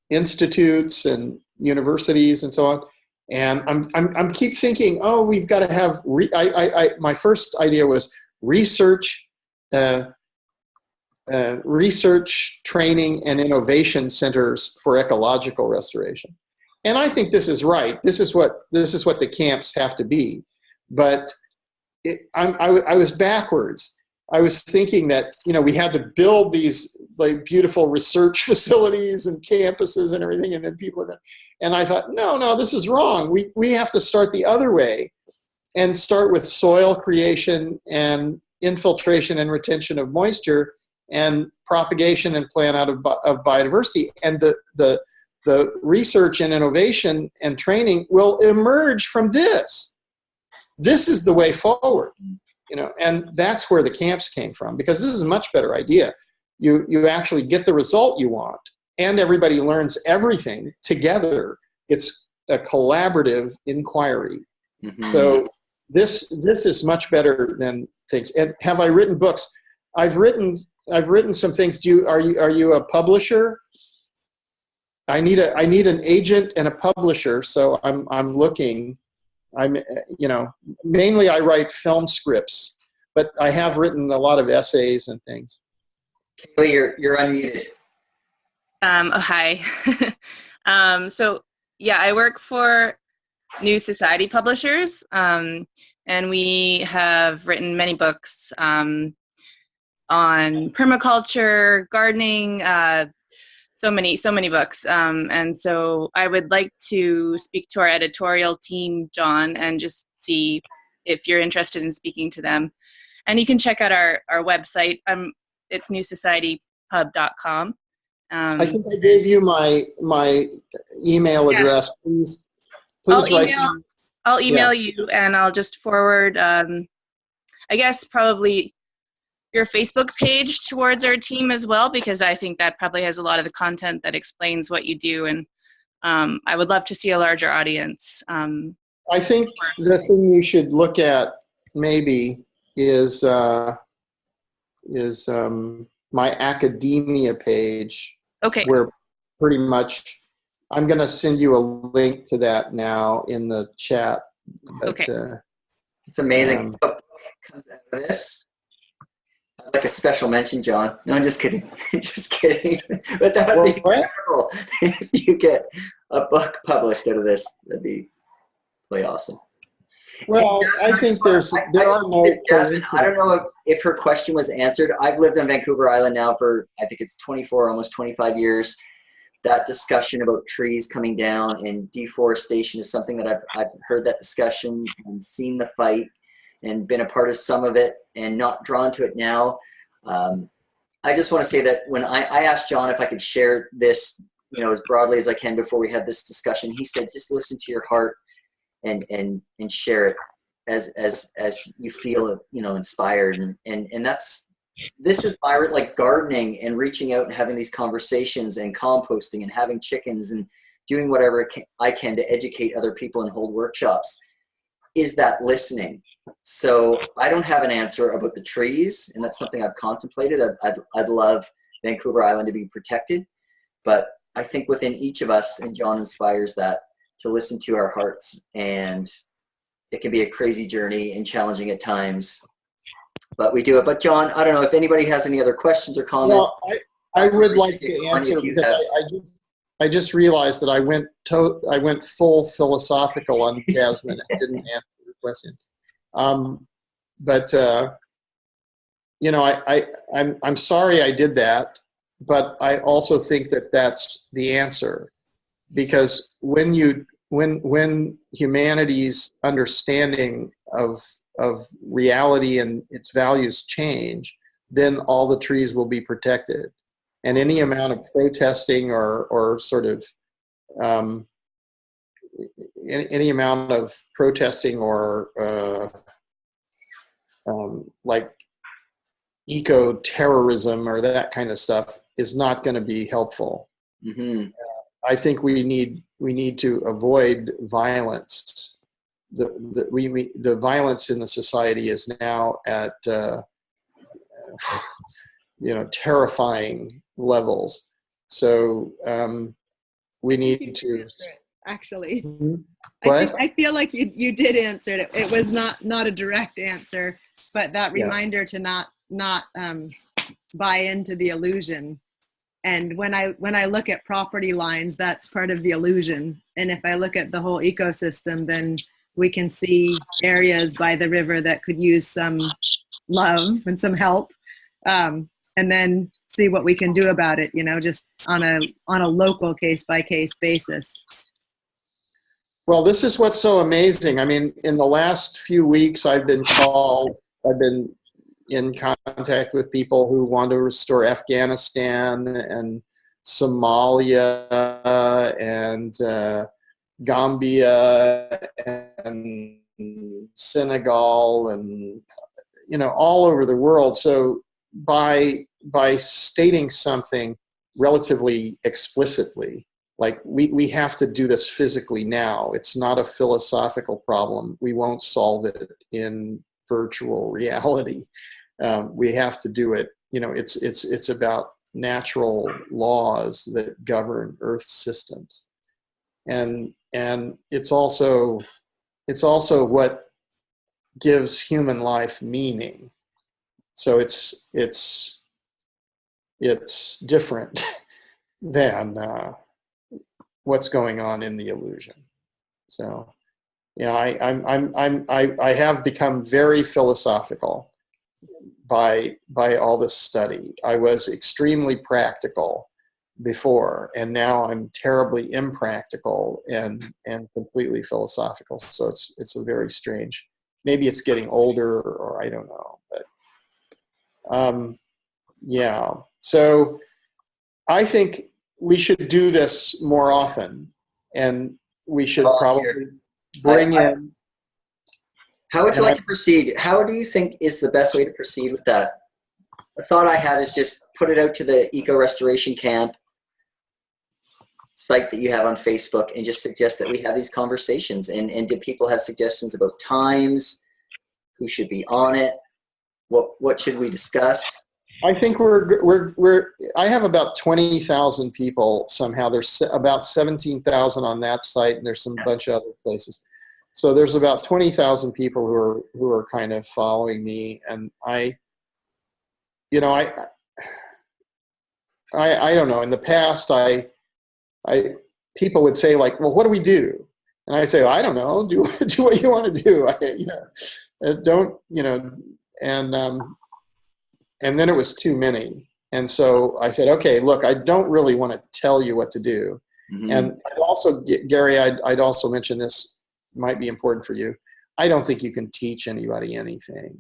institutes and universities and so on, and I'm keep thinking, oh, we've got to have. My first idea was research, research, training, and innovation centers for ecological restoration, and I think this is right. This is what the camps have to be. But I was backwards. I was thinking that we had to build these beautiful research facilities and campuses and everything, and then people are. And I thought, no, this is wrong. We have to start the other way, and start with soil creation and infiltration and retention of moisture, and propagation and plan out of biodiversity. And the research and innovation and training will emerge from this. This is the way forward, and that's where the camps came from, because this is a much better idea. You actually get the result you want, and everybody learns everything together. It's a collaborative inquiry.
Mhm.
So this is much better than things. And have I written books? I've written some things. Are you a publisher? I need an agent and a publisher. So I'm looking. Mainly I write film scripts, but I have written a lot of essays and things.
Kaylee, you're unmuted.
Oh, hi. So yeah, I work for New Society Publishers, and we have written many books on permaculture, gardening, so many books. And so I would like to speak to our editorial team, John, and just see if you're interested in speaking to them. And you can check out our website. It's newsocietypub.com.
I think I gave you my email address. Please
I'll email you, and I'll just forward, I guess, probably your Facebook page towards our team as well, because I think that probably has a lot of the content that explains what you do, and I would love to see a larger audience.
I think the thing you should look at maybe is my academia page.
Okay.
Where pretty much, I'm going to send you a link to that now in the chat. But,
okay.
It's amazing. Comes out of this. Like a special mention, John. No, I'm just kidding. Just kidding. But that would be incredible if you get a book published out of this. That'd be really awesome.
Well, I think there are no.
Jasmine, I don't know if her question was answered. I've lived on Vancouver Island now for, I think it's 24, almost 25 years. That discussion about trees coming down and deforestation is something that I've heard that discussion and seen the fight and been a part of some of it and not drawn to it now. I just want to say that when I asked John if I could share this, as broadly as I can before we had this discussion, he said, just listen to your heart and share it as you feel, inspired. And this is like gardening and reaching out and having these conversations and composting and having chickens and doing whatever I can to educate other people and hold workshops, is that listening. So I don't have an answer about the trees, and that's something I've contemplated. I'd love Vancouver Island to be protected, but I think within each of us, and John inspires that, to listen to our hearts. And it can be a crazy journey and challenging at times, but we do it. But John, I don't know if anybody has any other questions or comments.
Well, I would like to answer, because I just realized that I went full philosophical on Jasmine and didn't answer the question. I'm sorry I did that, but I also think that that's the answer, because when humanity's understanding of reality and its values change, then all the trees will be protected. And any amount of protesting or sort of any amount of protesting or like eco-terrorism or that kind of stuff is not going to be helpful. Mm-hmm. I think we need to avoid violence. The violence in the society is now at terrifying levels. So we need to.
Actually,
what?
I feel like you did answer it. It was not a direct answer, but that reminder to not buy into the illusion. And when I look at property lines, that's part of the illusion. And if I look at the whole ecosystem, then we can see areas by the river that could use some love and some help, and then see what we can do about it, just on a local case-by-case basis.
Well, this is what's so amazing. I mean, in the last few weeks, I've been in contact with people who want to restore Afghanistan and Somalia and Gambia and Senegal and all over the world. So by stating something relatively explicitly, like we have to do this physically now. It's not a philosophical problem. We won't solve it in virtual reality. We have to do it. You know, it's about natural laws that govern Earth systems, and it's also what gives human life meaning. So it's different than what's going on in the illusion. So, you know, I have become very philosophical by all this study. I was extremely practical before, and now I'm terribly impractical and completely philosophical. So it's a very strange. Maybe it's getting older, or I don't know, but yeah. So I think we should do this more often, and we should probably bring in.
How would you like to proceed? How do you think is the best way to proceed with that? A thought I had is just put it out to the Eco Restoration Camp site that you have on Facebook and just suggest that we have these conversations. And do people have suggestions about times? Who should be on it? What should we discuss?
I think I have about 20,000 people somehow. There's about 17,000 on that site, and there's some bunch of other places. So there's about 20,000 people who are kind of following me, and I don't know. In the past, people would say, like, well, what do we do? And I say, well, I don't know. Do what you want to do. And then it was too many. And so I said, okay, look, I don't really want to tell you what to do. Mm-hmm. And I'd also, Gary, I'd also mention this might be important for you. I don't think you can teach anybody anything.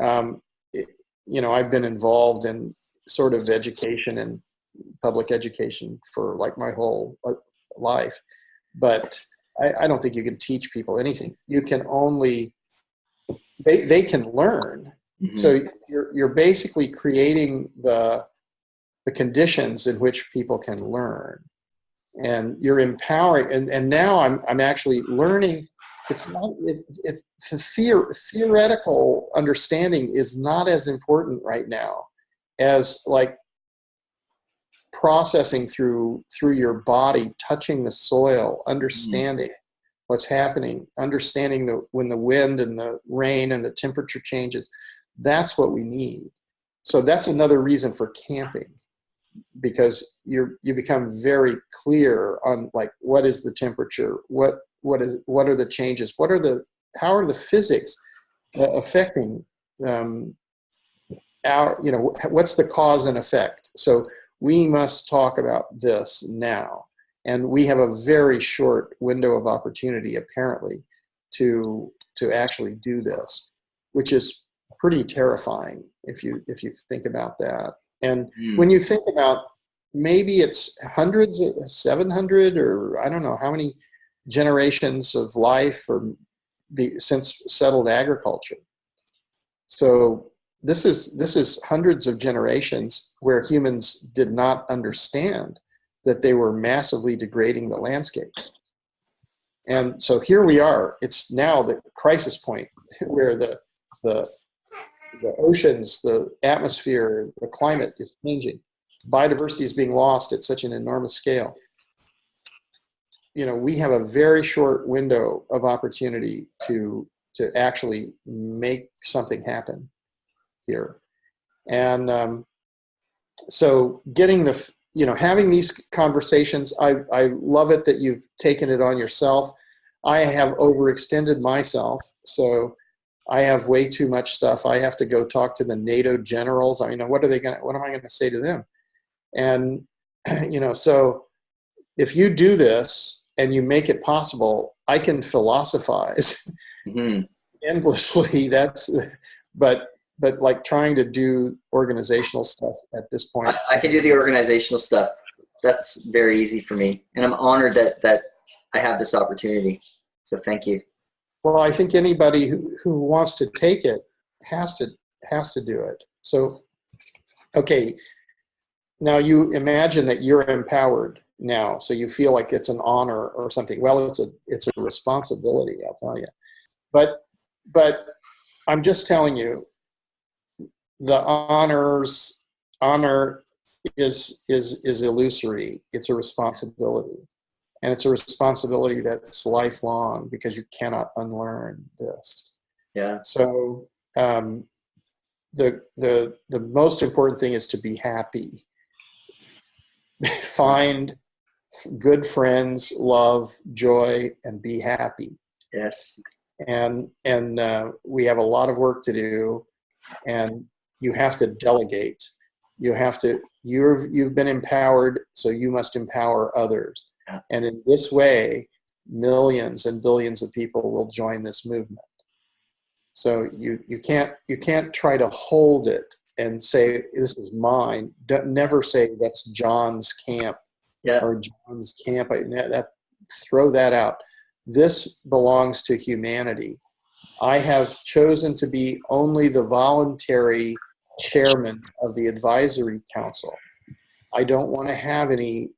I've been involved in sort of education and public education for like my whole life, but I don't think you can teach people anything. You can only, they can learn. Mm-hmm. So you're basically creating the conditions in which people can learn, and you're empowering. And now I'm actually learning. It's theoretical understanding is not as important right now as like processing through your body, touching the soil, understanding what's happening, understanding when the wind and the rain and the temperature changes. That's what we need. So that's another reason for camping, because you become very clear on like what is the temperature, what are the changes, how are the physics affecting what's the cause and effect. So we must talk about this now, and we have a very short window of opportunity apparently to actually do this, which is pretty terrifying if you think about that. And when you think about, maybe it's hundreds, 700, or I don't know how many generations of life since settled agriculture. So this is hundreds of generations where humans did not understand that they were massively degrading the landscapes. And so here we are. It's now the crisis point where the oceans, the atmosphere, the climate is changing. Biodiversity is being lost at such an enormous scale. We have a very short window of opportunity to actually make something happen here. And so getting having these conversations, I love it that you've taken it on yourself. I have overextended myself, so I have way too much stuff. I have to go talk to the NATO generals. I mean, what am I going to say to them? And, so if you do this and you make it possible, I can philosophize endlessly. But like trying to do organizational stuff at this point.
I can do the organizational stuff. That's very easy for me. And I'm honored that I have this opportunity. So thank you.
Well, I think anybody who wants to take it has to do it. So, okay, now you imagine that you're empowered. now, so you feel like it's an honor or something. Well, it's a responsibility, I'll tell you. But I'm just telling you, the honor is illusory. It's a responsibility, and it's a responsibility that's lifelong because you cannot unlearn this.
Yeah.
So the most important thing is to be happy. Find good friends, love, joy, and be happy.
Yes.
And we have a lot of work to do, and you have to delegate. You've been empowered, so you must empower others.
Yeah.
And in this way, millions and billions of people will join this movement. So you can't try to hold it and say, this is mine. Never say that's John's camp.
Yeah.
Or John's camp. Throw that out. This belongs to humanity. I have chosen to be only the voluntary chairman of the advisory council. I don't want to have any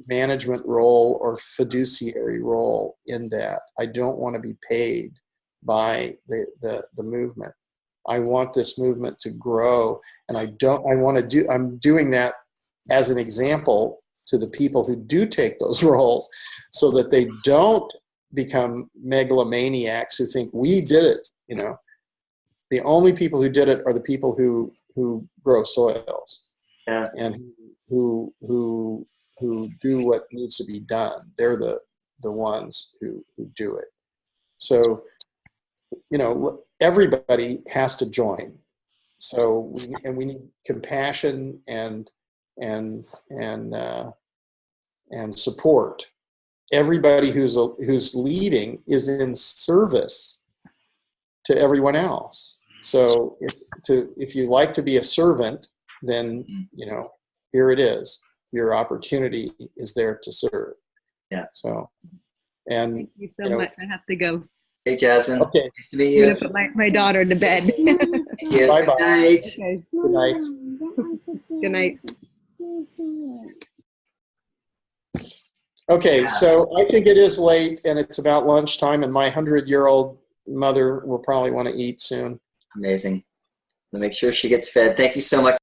management role or fiduciary role in that. I don't want to be paid by the movement. I want this movement to grow, and I'm doing that as an example to the people who do take those roles, so that they don't become megalomaniacs who think we did it. The only people who did it are the people who grow soils.
Yeah.
And who do what needs to be done. They're the ones who do it. So everybody has to join. So we need compassion and support. Everybody who's leading is in service to everyone else. So if you like to be a servant, then here it is. Your opportunity is there to serve.
Yeah.
So, and
thank you so much. I have to go.
Hey, Jasmine.
Okay.
Nice to meet
I'm
you.
gonna put my daughter to bed.
Thank you.
Bye-bye.
Good night.
Okay.
Good night.
Good night.
Okay, so I think it is late and it's about lunchtime, and my 100-year-old mother will probably want to eat soon.
Amazing. So make sure she gets fed. Thank you so much.